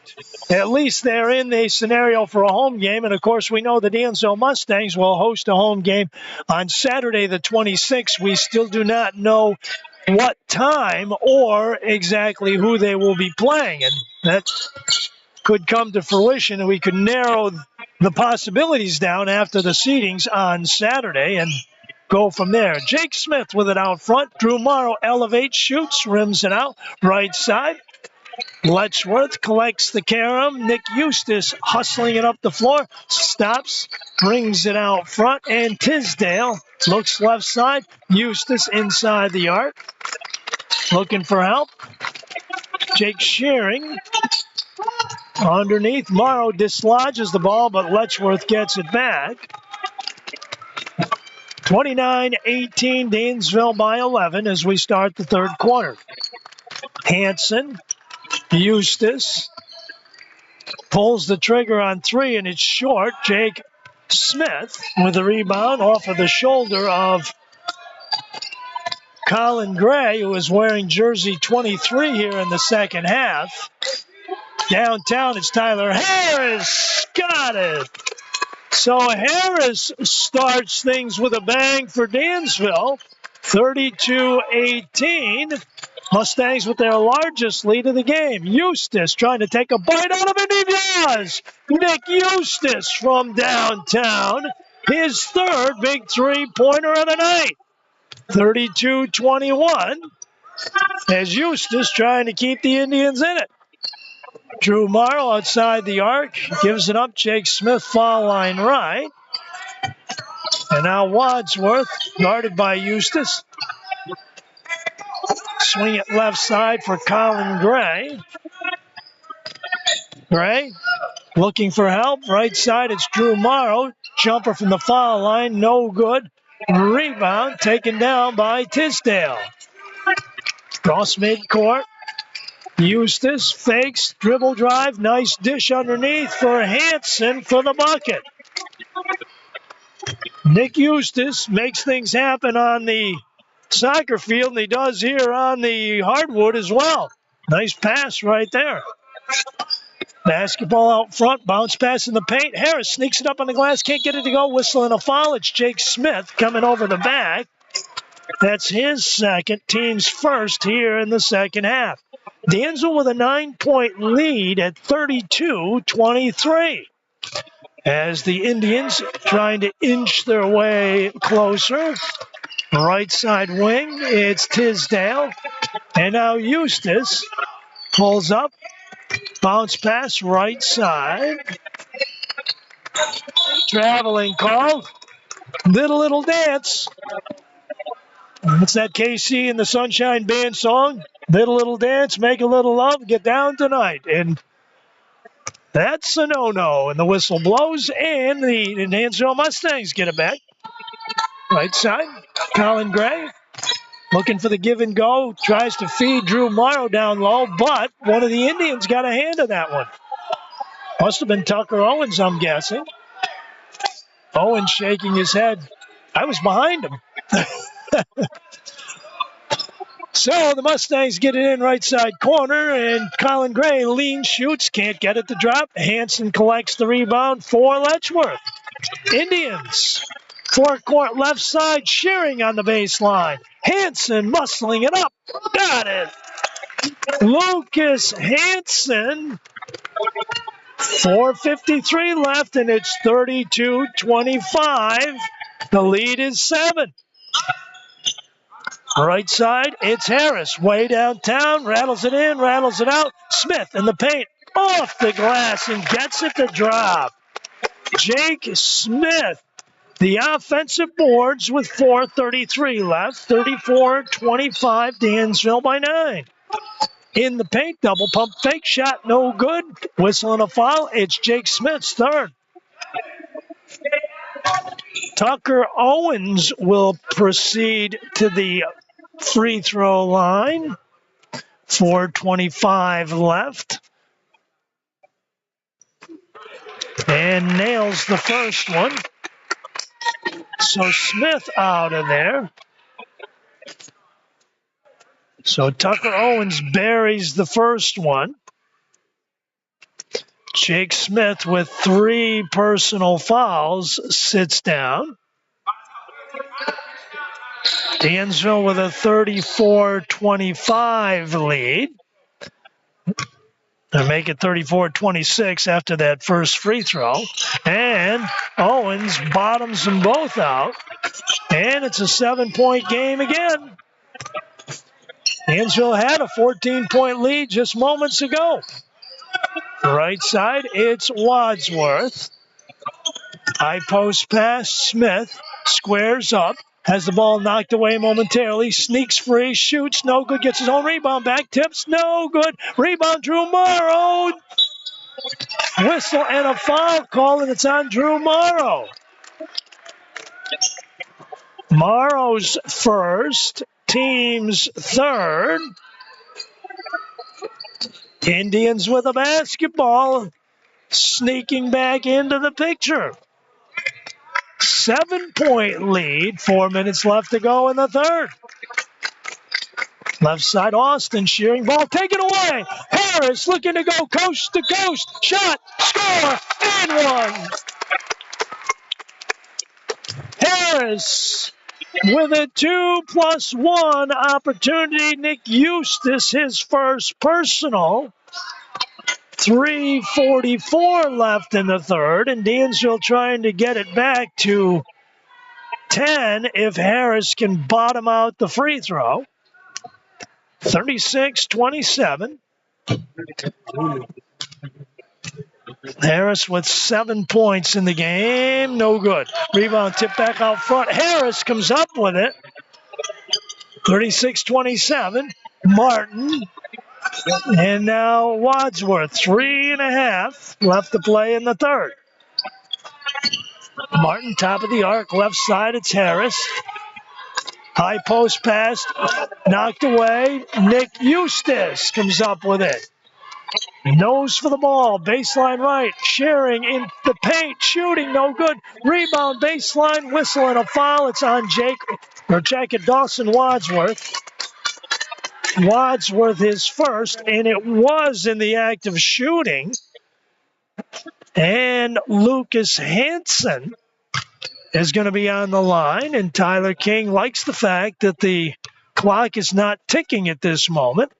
at least they're in the scenario for a home game. And, of course, we know the Dansville Mustangs will host a home game on Saturday the 26th. We still do not know what time or exactly who they will be playing. And that could come to fruition, and we could narrow the possibilities down after the seedings on Saturday and go from there. Jake Smith with it out front. Drew Morrow elevates, shoots, rims it out. Right side. Letchworth collects the carom. Nick Eustace hustling it up the floor. Stops, brings it out front. And Tisdale looks left side. Eustace inside the arc. Looking for help. Jake Shearing underneath. Morrow dislodges the ball, but Letchworth gets it back. 29-18, Dansville by 11 as we start the third quarter. Hanson, Eustace, pulls the trigger on three, and it's short. Jake Smith with the rebound off of the shoulder of Colin Gray, who is wearing jersey 23 here in the second half. Downtown, it's Tyler Harris. Got it. So Harris starts things with a bang for Dansville. 32-18. Mustangs with their largest lead of the game. Eustace trying to take a bite out of it. He does. Nick Eustace from downtown. His third big three-pointer of the night. 32-21. As Eustace trying to keep the Indians in it. Drew Morrow outside the arc. Gives it up. Jake Smith, foul line right. And now Wadsworth, guarded by Eustace. Swing it left side for Colin Gray. Gray looking for help. Right side, it's Drew Morrow. Jumper from the foul line, no good. Rebound taken down by Tisdale. Cross midcourt. Eustace fakes, dribble drive, nice dish underneath for Hanson for the bucket. Nick Eustace makes things happen on the soccer field, and he does here on the hardwood as well. Nice pass right there. Basketball out front, bounce pass in the paint. Harris sneaks it up on the glass, can't get it to go, whistling a foul. It's Jake Smith coming over the back. That's his second, team's first here in the second half. Dansville with a 9-point lead at 32-23. As the Indians trying to inch their way closer. Right side wing, it's Tisdale. And now Eustace pulls up. Bounce pass right side. Traveling call. Did a little dance. It's that KC and the Sunshine Band song. Did a little dance, make a little love, get down tonight. And that's a no-no. And the whistle blows, and the Dansville Mustangs get it back. Right side, Colin Gray looking for the give and go. Tries to feed Drew Morrow down low, but one of the Indians got a hand on that one. Must have been Tucker Owens, I'm guessing. Owens shaking his head. I was behind him. So the Mustangs get it in right side corner, and Colin Gray lean shoots, can't get it to drop. Hanson collects the rebound for Letchworth. Indians, forecourt left side, Shearing on the baseline. Hanson muscling it up, got it. Lucas Hanson, 4:53 left, and it's 32-25. The lead is 7. Right side, it's Harris. Way downtown, rattles it in, rattles it out. Smith in the paint, off the glass, and gets it to drop. Jake Smith The offensive boards with 4:33 left. 34-25, Dansville by 9. In the paint, double pump fake shot, no good. Whistle and a foul. It's Jake Smith's third. Tucker Owens will proceed to the free throw line. 4:25 left. And nails the first one. So Smith out of there. So Tucker Owens buries the first one. Jake Smith with 3 personal fouls sits down. Dansville with a 34-25 lead. They make it 34-26 after that first free throw. And Owens bottoms them both out. And it's a 7-point game again. Dansville had a 14-point lead just moments ago. Right side, it's Wadsworth. High post pass, Smith squares up. Has the ball knocked away momentarily. Sneaks free, shoots, no good. Gets his own rebound back. Tips, no good. Rebound, Drew Morrow. Whistle and a foul call, and it's on Drew Morrow. Morrow's first, team's third. Indians with a basketball, sneaking back into the picture. 7-point lead, 4 minutes left to go in the third. Left side, Austin, shearing ball, taken away. Harris looking to go coast to coast. Shot, score, and one. Harris with a 2+1 opportunity. Nick Eustace, his first personal. 3:44 left in the third, and Dansville trying to get it back to 10 if Harris can bottom out the free throw. 36-27. Harris with 7 points in the game. No good. Rebound tip back out front. Harris comes up with it. 36-27. Martin. And now Wadsworth. 3.5 left to play in the third. Martin, top of the arc. Left side, it's Harris. High post pass. Knocked away. Nick Eustace comes up with it. Nose for the ball, baseline right, sharing in the paint, shooting, no good. Rebound, baseline, whistle and a foul. It's on Jacket Dawson Wadsworth. Wadsworth his first, and it was in the act of shooting. And Lucas Hansen is going to be on the line, and Tyler King likes the fact that the clock is not ticking at this moment,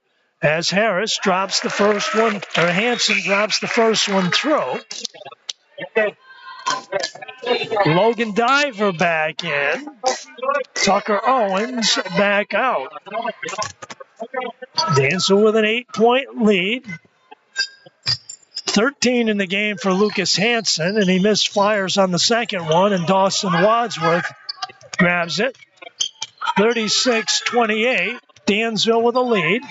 as Harris drops the first one, or Hansen drops the first one through. Logan Diver back in. Tucker Owens back out. Dansville with an 8-point lead. 13 in the game for Lucas Hansen, and he missed fires on the second one, and Dawson Wadsworth grabs it. 36-28. Dansville with a lead.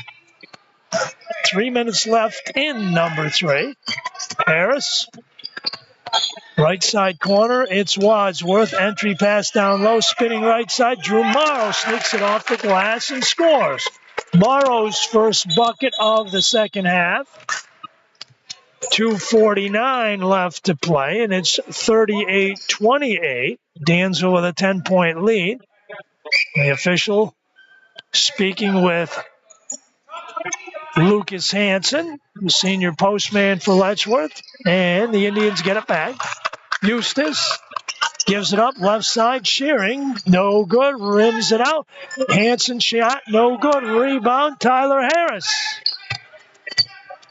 3 minutes left in number 3. Harris. Right side corner, it's Wadsworth. Entry pass down low, spinning right side. Drew Morrow sneaks it off the glass and scores. Morrow's first bucket of the second half. 2:49 left to play, and it's 38-28. Dansville with a 10-point lead. The official speaking with Lucas Hansen, the senior postman for Letchworth, and the Indians get it back. Eustace gives it up, left side, shearing, no good, rims it out. Hansen shot, no good, rebound, Tyler Harris.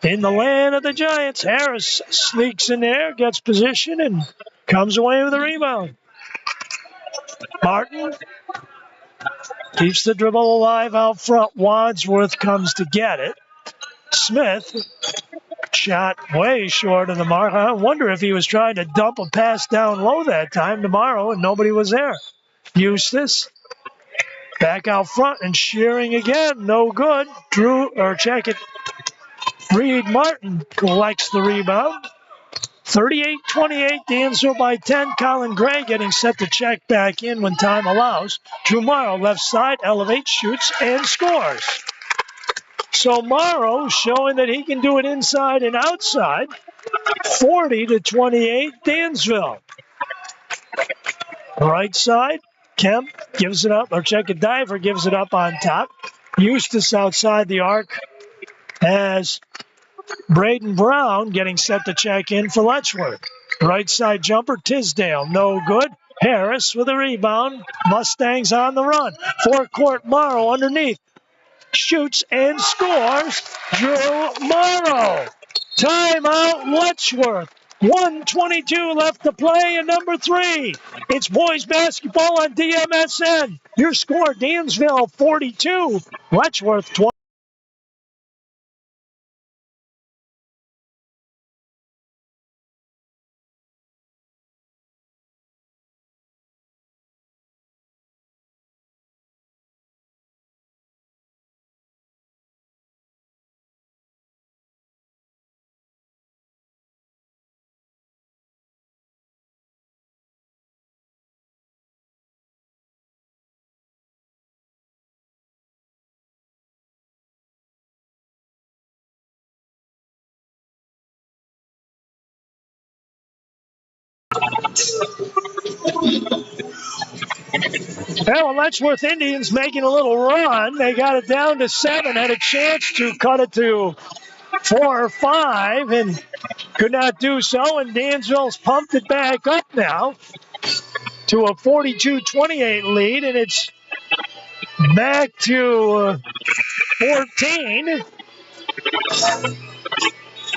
In the land of the Giants, Harris sneaks in there, gets position, and comes away with a rebound. Martin keeps the dribble alive out front. Wadsworth comes to get it. Smith shot way short of the mark. I wonder if he was trying to dump a pass down low that time tomorrow and nobody was there. Eustace back out front and shearing again. No good. Reed Martin collects the rebound. 38-28, Dansville by 10. Colin Gray getting set to check back in when time allows. Drew Morrow, left side, elevates, shoots, and scores. So Morrow showing that he can do it inside and outside. 40-28, Dansville. Right side, Kemp gives it up, or Check Diver gives it up on top. Eustace outside the arc as Braden Brown getting set to check in for Letchworth. Right side jumper, Tisdale, no good. Harris with a rebound. Mustangs on the run. Forecourt, Morrow underneath. Shoots and scores. Drew Morrow. Timeout, Letchworth. 1:22 left to play in number 3. It's boys basketball on DMSN. Your score, Dansville 42, Letchworth 20. Well, Letchworth Indians making a little run. They got it down to 7, had a chance to cut it to 4 or 5, and could not do so. And Dansville's pumped it back up now to a 42-28 lead, and it's back to 14.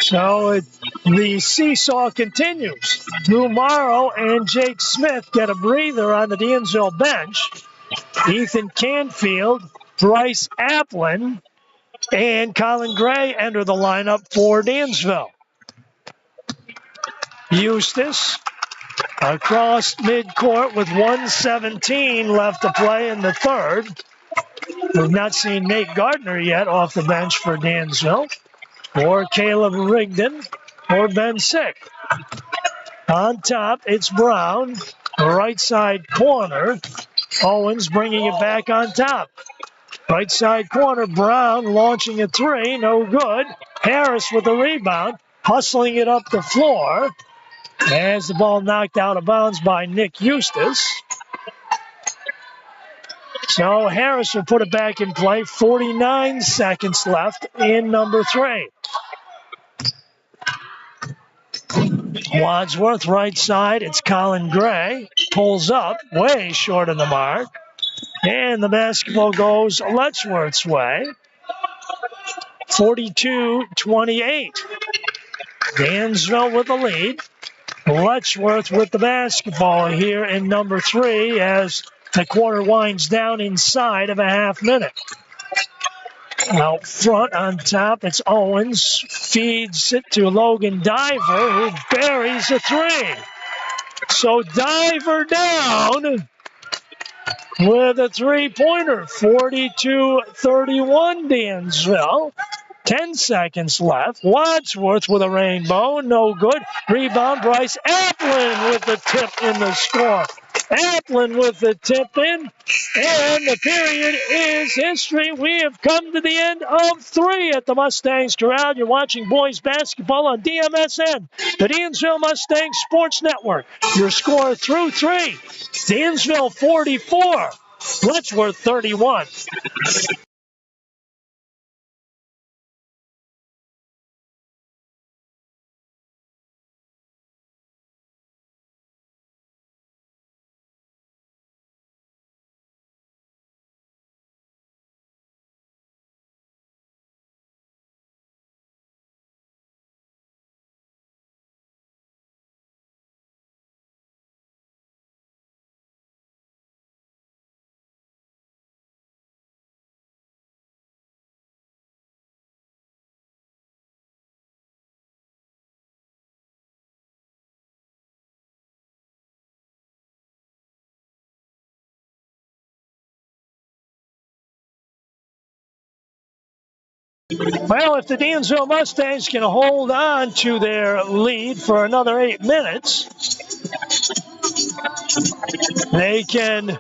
So the seesaw continues. Drew Morrow and Jake Smith get a breather on the Dansville bench. Ethan Canfield, Bryce Applin, and Colin Gray enter the lineup for Dansville. Eustace across midcourt with 1:17 left to play in the third. We've not seen Nate Gardner yet off the bench for Dansville, or Caleb Rigdon, or Ben Sick. On top, it's Brown, right side corner. Owens bringing it back on top. Right side corner, Brown launching a 3, no good. Harris with the rebound, hustling it up the floor. As the ball knocked out of bounds by Nick Eustace. So Harris will put it back in play. 49 seconds left in number 3. Wadsworth, right side. It's Colin Gray. Pulls up, way short of the mark. And the basketball goes Letchworth's way. 42-28. Dansville with the lead. Letchworth with the basketball here in number 3 as the quarter winds down inside of a half minute. Out front on top, it's Owens. Feeds it to Logan Diver, who buries a 3. So Diver down with a 3-pointer. 42-31 Dansville. 10 seconds left. Wadsworth with a rainbow. No good. Rebound, Bryce Applin with the tip in the score. Applin with the tip in. And the period is history. We have come to the end of 3 at the Mustangs Corral. You're watching boys basketball on DMSN, the Dansville Mustangs Sports Network. Your score through 3. Dansville 44. Letchworth 31. Well, if the Dansville Mustangs can hold on to their lead for another 8 minutes, they can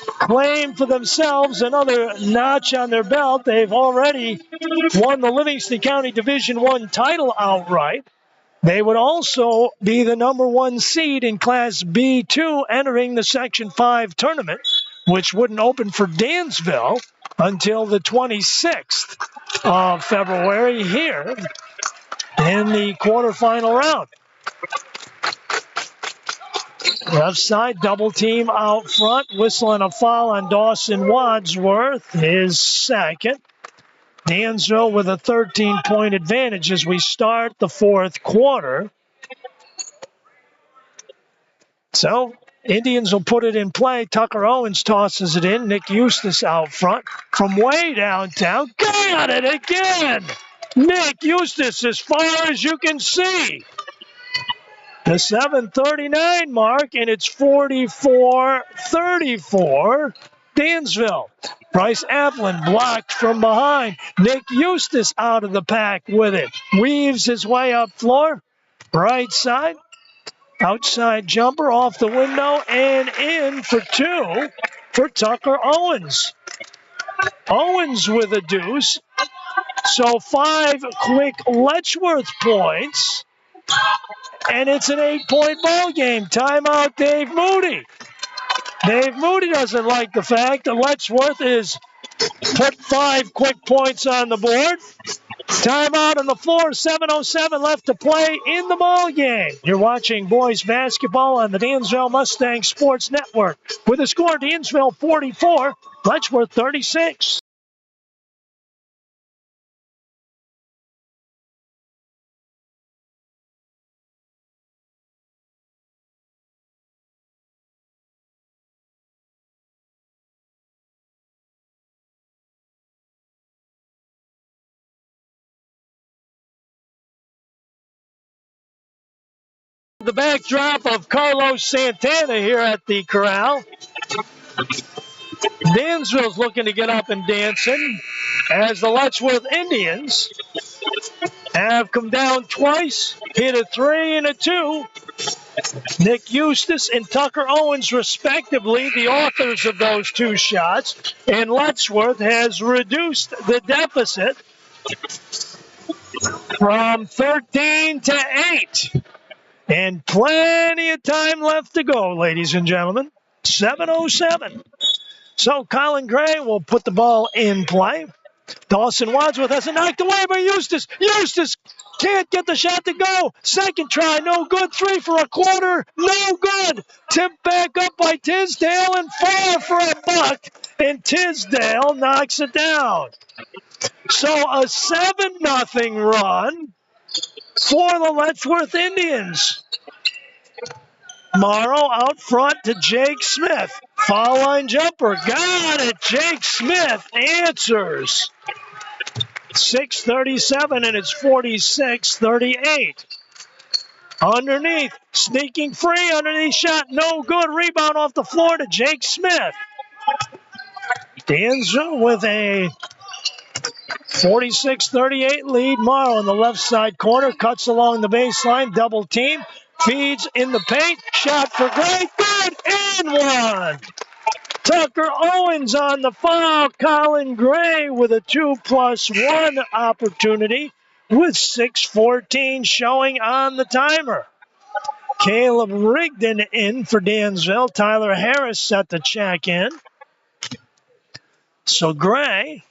claim for themselves another notch on their belt. They've already won the Livingston County Division I title outright. They would also be the #1 seed in Class B2 entering the Section 5 tournament, which wouldn't open for Dansville until the 26th of February here in the quarterfinal round. Left side, double team out front, whistling a foul on Dawson Wadsworth, his second. Dansville with a 13-point advantage as we start the fourth quarter. So, Indians will put it in play. Tucker Owens tosses it in. Nick Eustace out front from way downtown. Got it again! Nick Eustace as far as you can see. The 7:39 mark, and it's 44-34. Dansville. Bryce Applin blocked from behind. Nick Eustace out of the pack with it. Weaves his way up floor. Right side. Outside jumper off the window and in for two for Tucker Owens. Owens with a deuce. So 5 quick Letchworth points. And it's an 8-point ball game. Timeout, Dave Moody. Dave Moody doesn't like the fact that Letchworth is put 5 quick points on the board. Timeout on the floor, 7:07 left to play in the ball game. You're watching boys basketball on the Dansville Mustang Sports Network. With the score, Dansville 44, Letchworth 36. The backdrop of Carlos Santana here at the corral. Dansville's looking to get up and dancing as the Letchworth Indians have come down twice, hit a 3 and a 2. Nick Eustace and Tucker Owens, respectively, the authors of those 2 shots. And Letchworth has reduced the deficit from 13 to 8. And plenty of time left to go, ladies and gentlemen. 7:07. So Colin Gray will put the ball in play. Dawson Wadsworth has it knocked away by Eustace. Eustace can't get the shot to go. Second try, no good. 3 for a quarter, no good. Tipped back up by Tisdale and 4 for a buck. And Tisdale knocks it down. So a 7-0 run for the Letchworth Indians. Morrow out front to Jake Smith. Foul line jumper. Got it. Jake Smith answers. 6:37 and it's 46-38. Underneath. Sneaking free. Underneath shot. No good. Rebound off the floor to Jake Smith. Dansville with a 46-38 lead. Morrow in the left side corner. Cuts along the baseline. Double team. Feeds in the paint. Shot for Gray. Good. And one. Tucker Owens on the foul. Colin Gray with a 2+1 opportunity with 6:14 showing on the timer. Caleb Rigdon in for Dansville. Tyler Harris set the check in. So Gray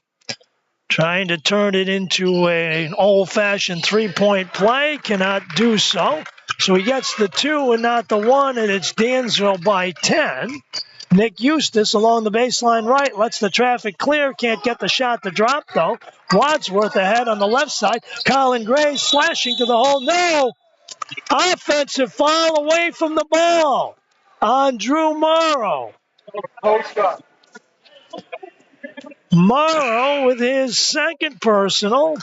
trying to turn it into an old-fashioned 3-point play. Cannot do so. So he gets the 2 and not the 1, and it's Dansville by 10. Nick Eustace along the baseline right, lets the traffic clear. Can't get the shot to drop, though. Wadsworth ahead on the left side. Colin Gray slashing to the hole. No! Offensive foul away from the ball on Drew Morrow. Morrow with his second personal.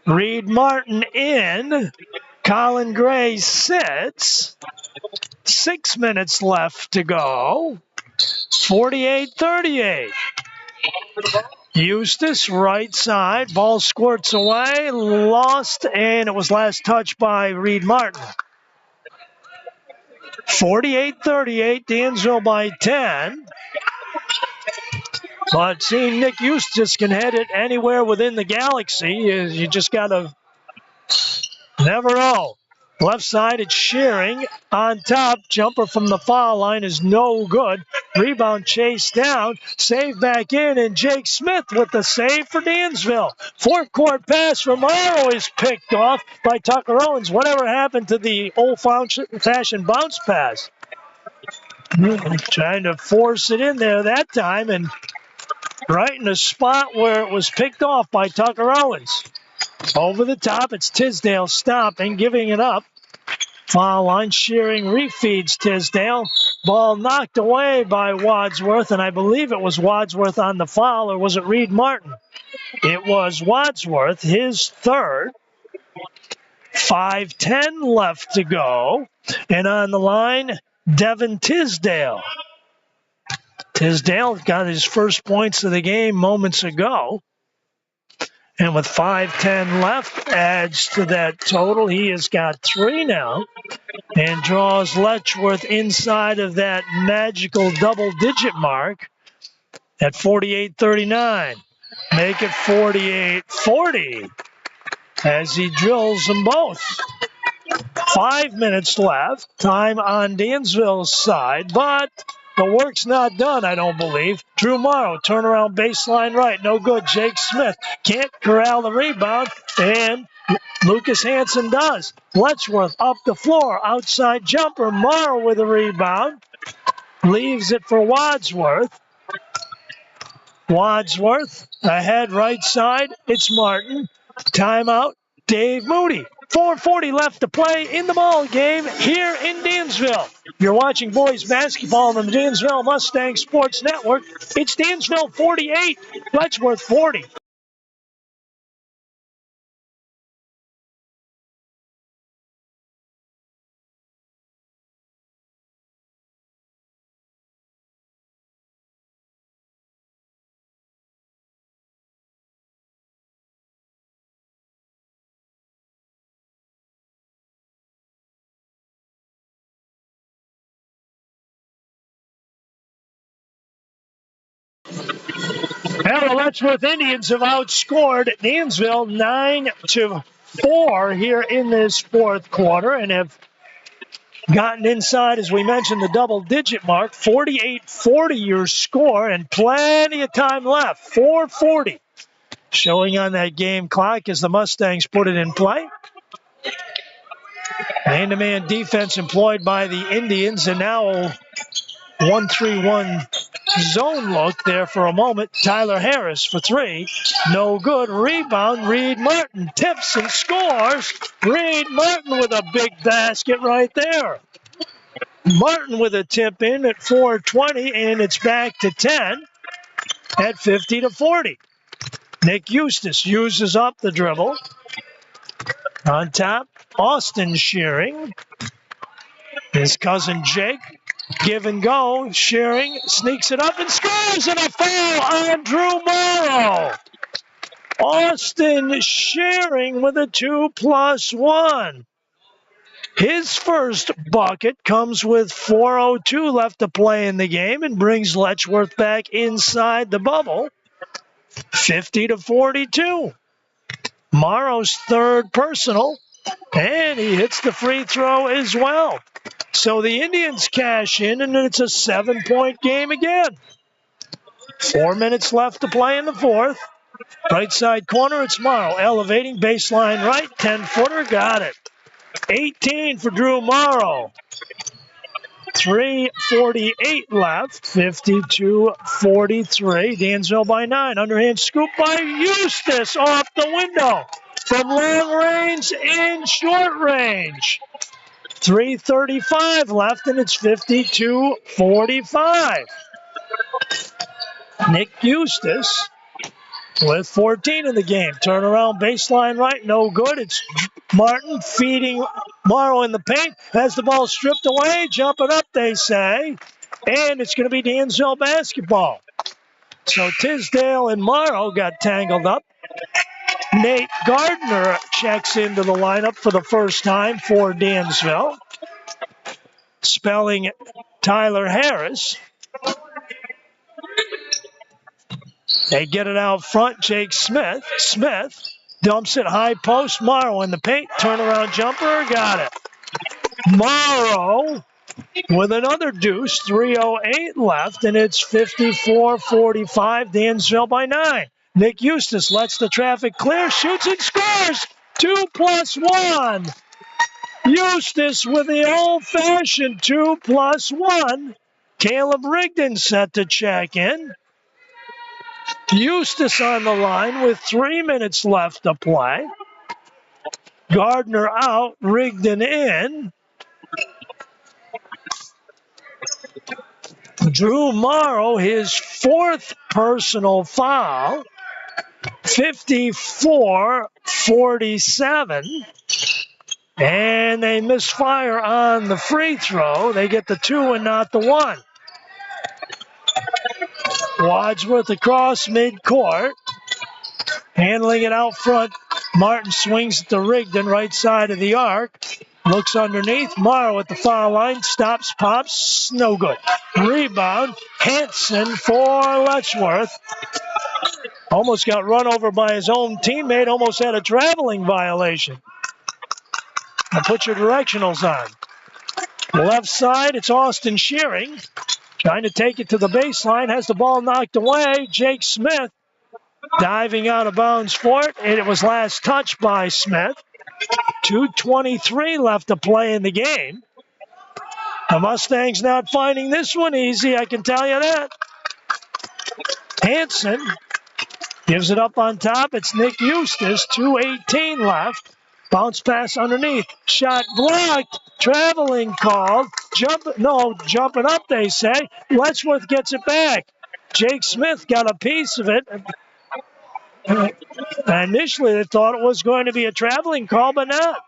Reed Martin in. Colin Gray sits. 6 minutes left to go. 48-38. Eustace, right side. Ball squirts away, lost, and it was last touched by Reed Martin. 48-38, Dansville by 10. But seeing Nick Eustace can head it anywhere within the galaxy, you just got to never know. Left side, it's Shearing on top. Jumper from the foul line is no good. Rebound chased down. Save back in, and Jake Smith with the save for Dansville. Fourth court pass from Morrow is picked off by Tucker Owens. Whatever happened to the old-fashioned bounce pass? Trying to force it in there that time, and right in the spot where it was picked off by Tucker Owens. Over the top, it's Tisdale stopping, giving it up. Foul line, Shearing refeeds Tisdale. Ball knocked away by Wadsworth, and I believe it was Wadsworth on the foul, or was it Reed Martin? It was Wadsworth, his third. 5:10 left to go. And on the line, Devin Tisdale. Tisdale got his first points of the game moments ago. And with 5:10 left, adds to that total. He has got 3 now and draws Letchworth inside of that magical double-digit mark at 48-39. Make it 48-40 as he drills them both. 5 minutes left. Time on Dansville's side, but the work's not done, I don't believe. Drew Morrow, turnaround baseline right. No good. Jake Smith can't corral the rebound, and Lucas Hansen does. Letchworth up the floor. Outside jumper. Morrow with a rebound. Leaves it for Wadsworth. Wadsworth ahead right side. It's Martin. Timeout. Dave Moody. 4:40 left to play in the ball game here in Dansville. You're watching boys basketball on the Dansville Mustang Sports Network. It's Dansville 48, Letchworth 40. Now the Letchworth Indians have outscored Dansville 9-4 here in this fourth quarter and have gotten inside, as we mentioned, the double-digit mark. 48-40 your score, and plenty of time left. 4:40 showing on that game clock as the Mustangs put it in play. Man-to-man defense employed by the Indians, and now 1-3-1 zone look there for a moment. Tyler Harris for 3. No good. Rebound. Reed Martin tips and scores. Reed Martin with a big basket right there. Martin with a tip in at 4:20, and it's back to 10 at 50-40. Nick Eustace uses up the dribble. On top, Austin Shearing. His cousin Jake. Give and go. Shearing sneaks it up and scores, and a foul on Drew Morrow. Austin Shearing with a 2+1. His first bucket comes with 4:02 left to play in the game and brings Letchworth back inside the bubble. 50-42. Morrow's third personal, and he hits the free throw as well. So the Indians cash in, and it's a 7-point game again. 4 minutes left to play in the fourth. Right side corner, it's Morrow. Elevating, baseline right, 10-footer, got it. 18 for Drew Morrow. 3:48 left, 52-43. Dansville by 9. Underhand scoop by Eustace off the window. From long range and short range. 3:35 left, and it's 52-45. Nick Eustace with 14 in the game. Turnaround baseline right, no good. It's Martin feeding Morrow in the paint. Has the ball stripped away, jumping up, they say. And it's going to be Dansville basketball. So Tisdale and Morrow got tangled up. Nate Gardner checks into the lineup for the first time for Dansville. Spelling Tyler Harris. They get it out front, Jake Smith. Smith dumps it high post. Morrow in the paint. Turnaround jumper. Got it. Morrow with another deuce. 3:08 left, and it's 54-45. Dansville by 9. Nick Eustace lets the traffic clear. Shoots and scores. 2+1. Eustace with the old-fashioned 2+1. Caleb Rigdon set to check in. Eustace on the line with 3 minutes left to play. Gardner out, Rigdon in. Drew Morrow, his 4th personal foul. 54-47. And they misfire on the free throw. They get the 2 and not the 1. Wadsworth across midcourt. Handling it out front. Martin swings it to Rigdon, right side of the arc. Looks underneath. Morrow at the foul line. Stops, pops. No good. Rebound. Hanson for Letchworth. Almost got run over by his own teammate. Almost had a traveling violation. Now put your directionals on. Left side, it's Austin Shearing. Trying to take it to the baseline. Has the ball knocked away. Jake Smith diving out of bounds for it. And it was last touched by Smith. 2:23 left to play in the game. The Mustangs not finding this one easy, I can tell you that. Hanson gives it up on top. It's Nick Eustace. 2:18 left. Bounce pass underneath. Shot blocked. Traveling called. Jumping up, they say. Letchworth gets it back. Jake Smith got a piece of it. Initially, they thought it was going to be a traveling call, but not.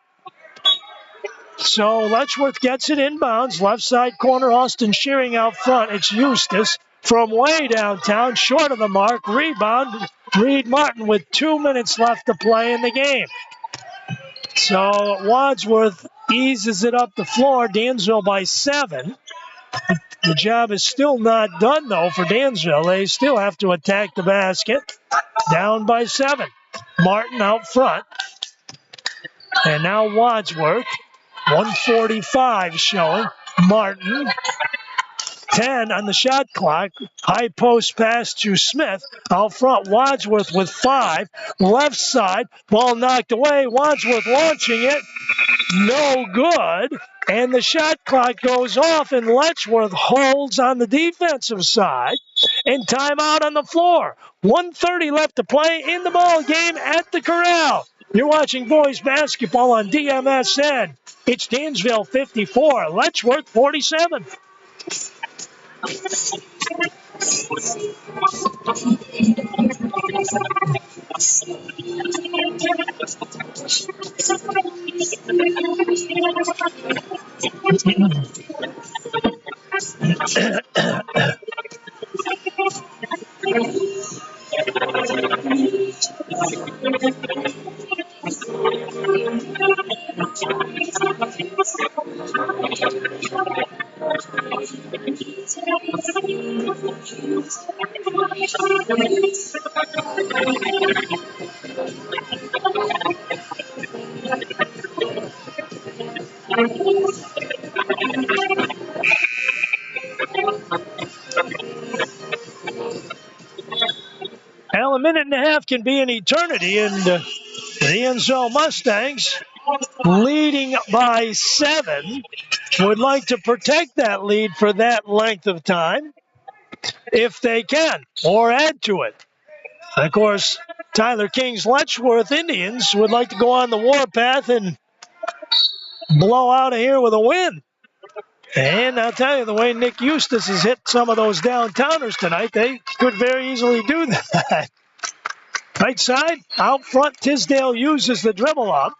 So Letchworth gets it inbounds. Left side corner, Austin Shearing out front. It's Eustace from way downtown, short of the mark. Rebound, Reed Martin with 2 minutes left to play in the game. So Wadsworth eases it up the floor. Dansville by 7. The job is still not done, though, for Dansville. They still have to attack the basket. Down by 7. Martin out front. And now Wadsworth. 1:45 showing. Martin. 10 on the shot clock. High post pass to Smith. Out front, Wadsworth with 5. Left side. Ball knocked away. Wadsworth launching it. No good. And the shot clock goes off, and Letchworth holds on the defensive side. And timeout on the floor. 1:30 left to play in the ball game at the Corral. You're watching boys basketball on DMSN. It's Dansville 54, Letchworth 47. Well, a minute and a half can be an eternity, and the Dansville Mustangs, leading by 7, would like to protect that lead for that length of time if they can, or add to it. Of course, Tyler King's Letchworth Indians would like to go on the warpath and blow out of here with a win. And I'll tell you, the way Nick Eustace has hit some of those downtowners tonight, they could very easily do that. Right side, out front, Tisdale uses the dribble up.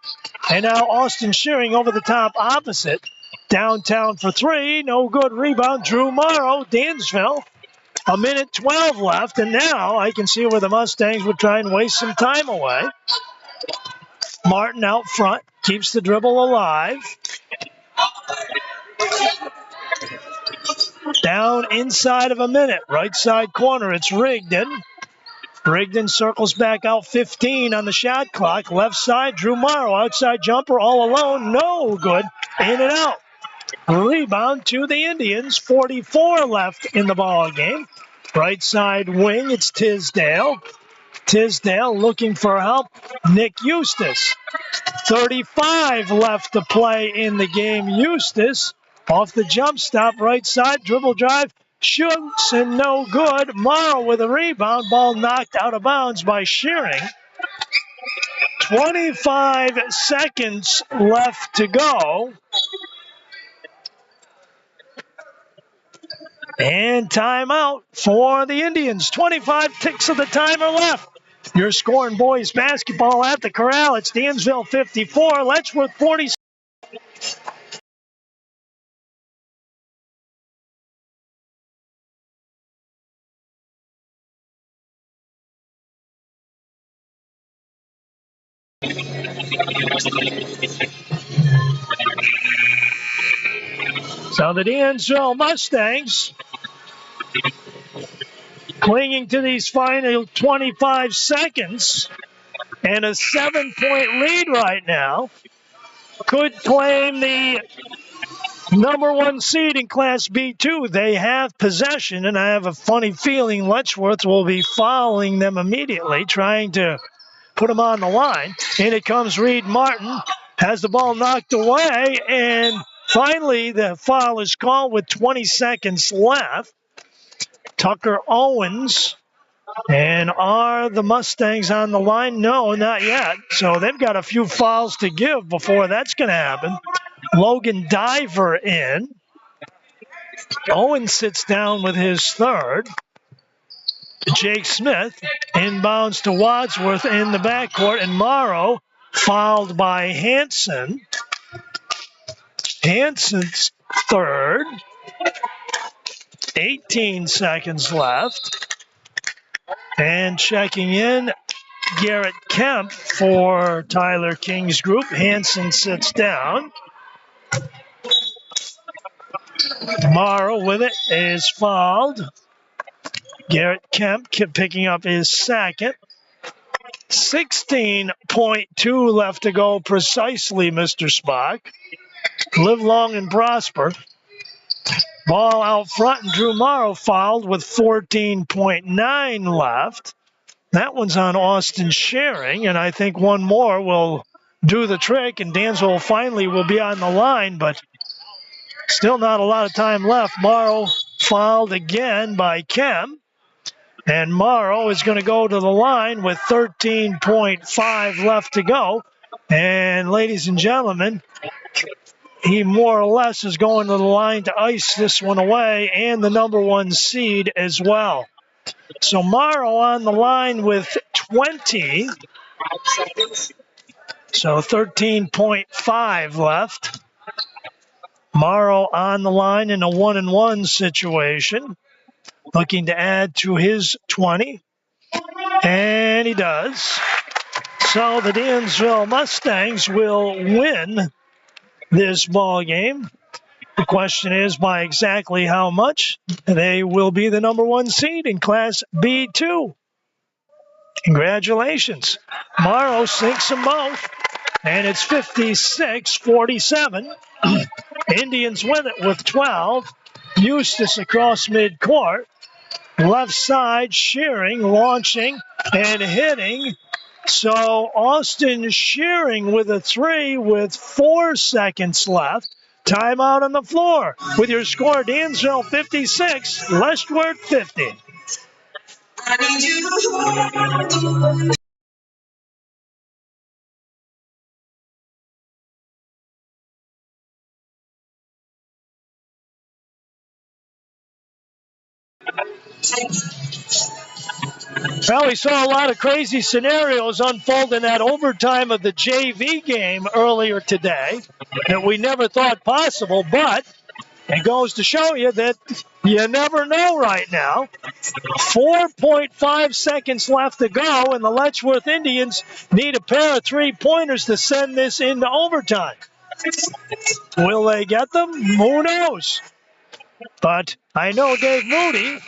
And now Austin Shearing over the top opposite. Downtown for 3, no good rebound. Drew Morrow, Dansville. A minute 12 left, and now I can see where the Mustangs would try and waste some time away. Martin out front, keeps the dribble alive. Down inside of a minute, right side corner, it's Rigdon. Rigdon circles back out 15 on the shot clock. Left side, Drew Morrow, outside jumper, all alone, no good, in and out. Rebound to the Indians, 44 left in the ball game. Right side wing, it's Tisdale. Tisdale looking for help, Nick Eustace. 35 left to play in the game. Eustace off the jump stop, right side, dribble drive, shoots and no good. Morrow with a rebound, ball knocked out of bounds by Shearing. 25 seconds left to go. And timeout for the Indians. 25 ticks of the timer left. You're scoring boys basketball at the Corral. It's Dansville 54, Letchworth 46. So the Dansville Mustangs clinging to these final 25 seconds and a 7-point lead right now could claim the number one seed in Class B2. They have possession, and I have a funny feeling Letchworth will be following them immediately, trying to put them on the line. In it comes Reed Martin, has the ball knocked away, and finally the foul is called with 20 seconds left. Tucker Owens. And are the Mustangs on the line? No, not yet. So they've got a few fouls to give before that's going to happen. Logan Diver in. Owens sits down with his third. Jake Smith inbounds to Wadsworth in the backcourt, and Morrow fouled by Hanson. Hanson's third. 18 seconds left. And checking in, Garrett Kemp for Tyler King's group. Hanson sits down. Morrow with it is fouled. Garrett Kemp picking up his second. 16.2 left to go precisely, Mr. Spock. Live long and prosper. Ball out front, and Drew Morrow fouled with 14.9 left. That one's on Austin Shearing, and I think one more will do the trick, and Dansville finally will be on the line, but still not a lot of time left. Morrow fouled again by Kemp, and Morrow is going to go to the line with 13.5 left to go. And ladies and gentlemen, he more or less is going to the line to ice this one away, and the number one seed as well. So Morrow on the line with 20. So 13.5 left. Morrow on the line in a 1-and-1 situation, looking to add to his 20. And he does. So the Dansville Mustangs will win this ball game. The question is by exactly how much. They will be the number one seed in Class B2. Congratulations. Morrow sinks them both, and it's 56-47. Indians win it with 12. Eustace across midcourt. Left side, Shearing, launching and hitting. So Austin Shearing with a three with 4 seconds left. Timeout on the floor with your score, Dansville 56, Letchworth 50. Well, we saw a lot of crazy scenarios unfold in that overtime of the JV game earlier today that we never thought possible, but it goes to show you that You never know right now. 4.5 seconds left to go, and the Letchworth Indians need a pair of three-pointers to send this into overtime. Will they get them? Who knows? But I know Dave Moody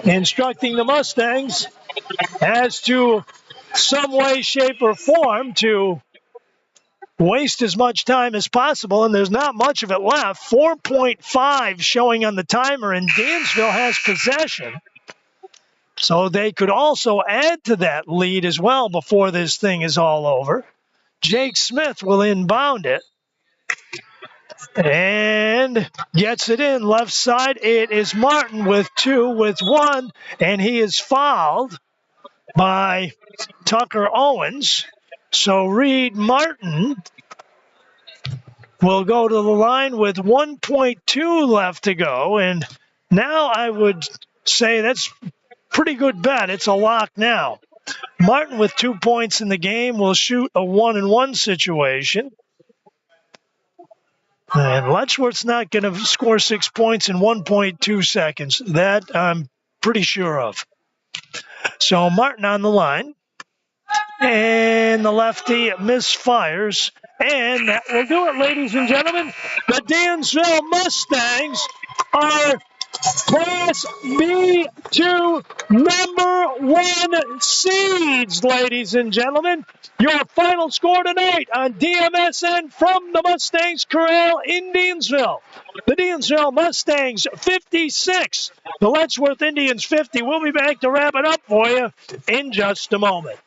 instructing the Mustangs as to some way, shape, or form to waste as much time as possible, and there's not much of it left. 4.5 showing on the timer, and Dansville has possession. So they could also add to that lead as well before this thing is all over. Jake Smith will inbound it and gets it in left side. It is Martin with 2, with 1, and he is fouled by Tucker Owens. So Reed Martin will go to the line with 1.2 left to go, and now I would say that's pretty good bet. It's a lock now. Martin with 2 points in the game will shoot a 1-and-1 situation. And Letchworth's not going to score 6 points in 1.2 seconds. That I'm pretty sure of. So Martin on the line. And the lefty misfires. And that will do it, ladies and gentlemen. The Dansville Mustangs are Class B2 #1 seeds, ladies and gentlemen. Your final score tonight on DMSN from the Mustangs Corral in Dansville. The Dansville Mustangs 56, the Letchworth Indians 50. We'll be back to wrap it up for you in just a moment.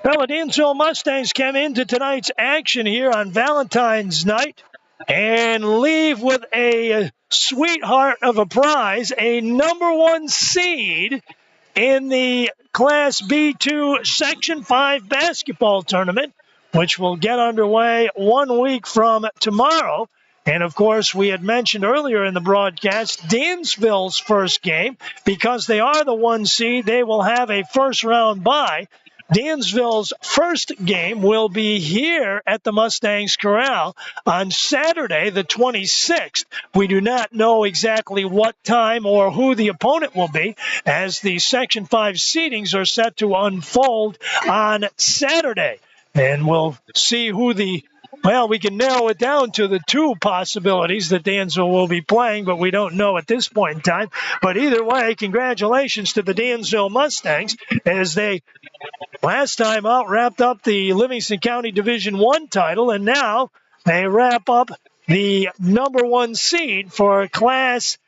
Well, the Dansville Mustangs come into tonight's action here on Valentine's night and leave with a sweetheart of a prize, a #1 seed in the Class B2 Section 5 basketball tournament, which will get underway 1 week from tomorrow. And, of course, we had mentioned earlier in the broadcast, Dansville's first game, because they are the 1 seed, they will have a first-round bye. Dansville's first game will be here at the Mustangs Corral on Saturday, the 26th. We do not know exactly what time or who the opponent will be, as the Section 5 seedings are set to unfold on Saturday. And we'll see who we can narrow it down to the 2 possibilities that Dansville will be playing, but we don't know at this point in time. But either way, congratulations to the Dansville Mustangs, as they last time out wrapped up the Livingston County Division I title, and now they wrap up the #1 seed for Class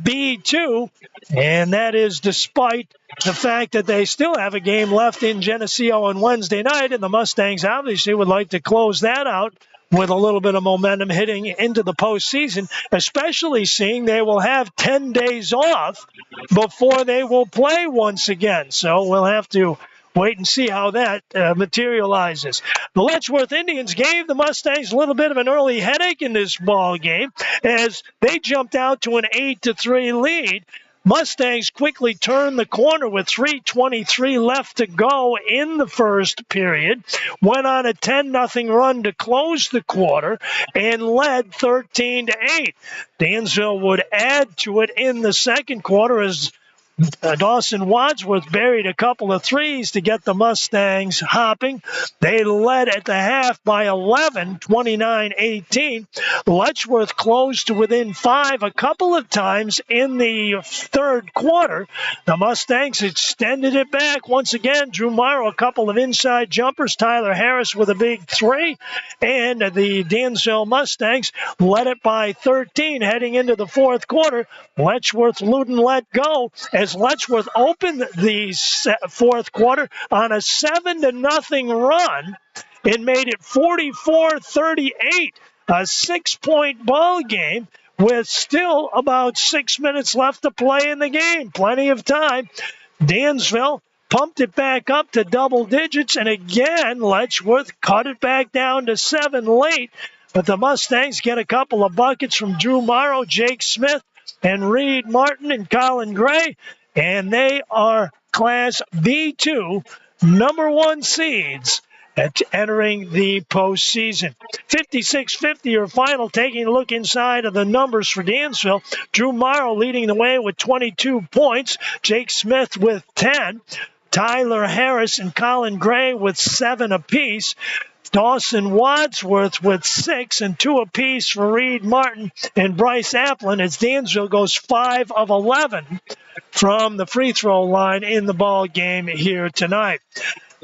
B2, and that is despite the fact that they still have a game left in Geneseo on Wednesday night, and the Mustangs obviously would like to close that out with a little bit of momentum heading into the postseason, especially seeing they will have 10 days off before they will play once again. So we'll have to wait and see how that materializes. The Letchworth Indians gave the Mustangs a little bit of an early headache in this ball game as they jumped out to an 8-3 lead. Mustangs quickly turned the corner with 3:23 left to go in the first period, went on a 10-0 run to close the quarter, and led 13-8. Dansville would add to it in the second quarter as Dawson Wadsworth buried a couple of threes to get the Mustangs hopping. They led at the half by 11, 29-18. Letchworth closed to within 5 a couple of times in the third quarter. The Mustangs extended it back. Once again, Drew Morrow, a couple of inside jumpers. Tyler Harris with a big three. And the Dansville Mustangs led it by 13 heading into the fourth quarter. Letchworth wouldn't let go as Letchworth opened the fourth quarter on a 7-0 run and made it 44-38, a 6-point ball game with still about 6 minutes left to play in the game. Plenty of time. Dansville pumped it back up to double digits, and again, Letchworth cut it back down to 7 late. But the Mustangs get a couple of buckets from Drew Morrow, Jake Smith, and Reed Martin and Colin Gray, and they are Class B2 number 1 seeds at entering the postseason. 56-50 your final. Taking a look inside of the numbers for Dansville, Drew Morrow leading the way with 22 points, Jake Smith with 10, Tyler Harris and Colin Gray with 7 apiece, Dawson Wadsworth with 6 and 2 apiece for Reed Martin and Bryce Applin as Dansville goes 5 of 11 from the free throw line in the ball game here tonight.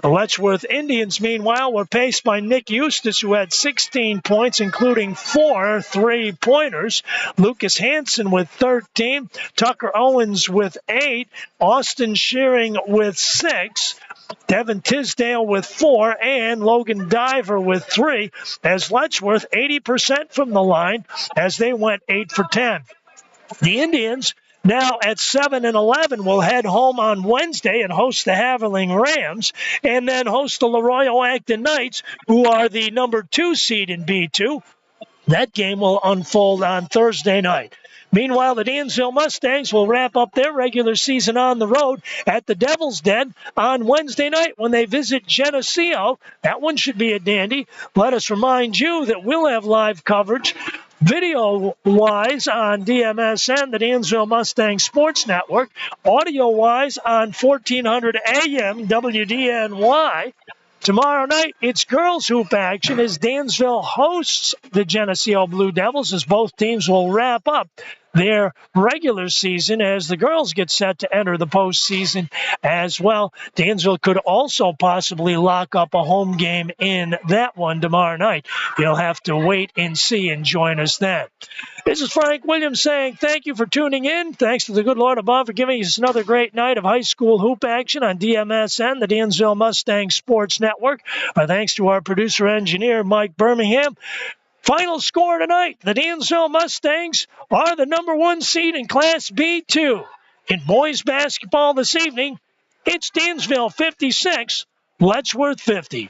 The Letchworth Indians, meanwhile, were paced by Nick Eustace, who had 16 points, including 4 3-pointers. Lucas Hansen with 13, Tucker Owens with 8, Austin Shearing with 6, Devin Tisdale with 4, and Logan Diver with 3, as Letchworth 80% from the line as they went 8 for 10. The Indians, now at 7-11, will head home on Wednesday and host the Haverling Rams, and then host the Arroyo Acton Knights, who are the number 2 seed in B2. That game will unfold on Thursday night. Meanwhile, the Dansville Mustangs will wrap up their regular season on the road at the Devil's Den on Wednesday night when they visit Geneseo. That one should be a dandy. Let us remind you that we'll have live coverage video-wise on DMSN, the Dansville Mustang Sports Network, audio-wise on 1400 AM WDNY. Tomorrow night, it's girls hoop action as Dansville hosts the Geneseo Blue Devils, as both teams will wrap up their regular season as the girls get set to enter the postseason as well. Dansville could also possibly lock up a home game in that one tomorrow night. You'll have to wait and see and join us then. This is Frank Williams saying thank you for tuning in. Thanks to the good Lord above for giving us another great night of high school hoop action on DMSN, the Dansville Mustang Sports Network. Our thanks to our producer-engineer, Mike Birmingham. Final score tonight, the Dansville Mustangs are the number 1 seed in Class B2. In boys basketball this evening, it's Dansville 56, Letchworth 50.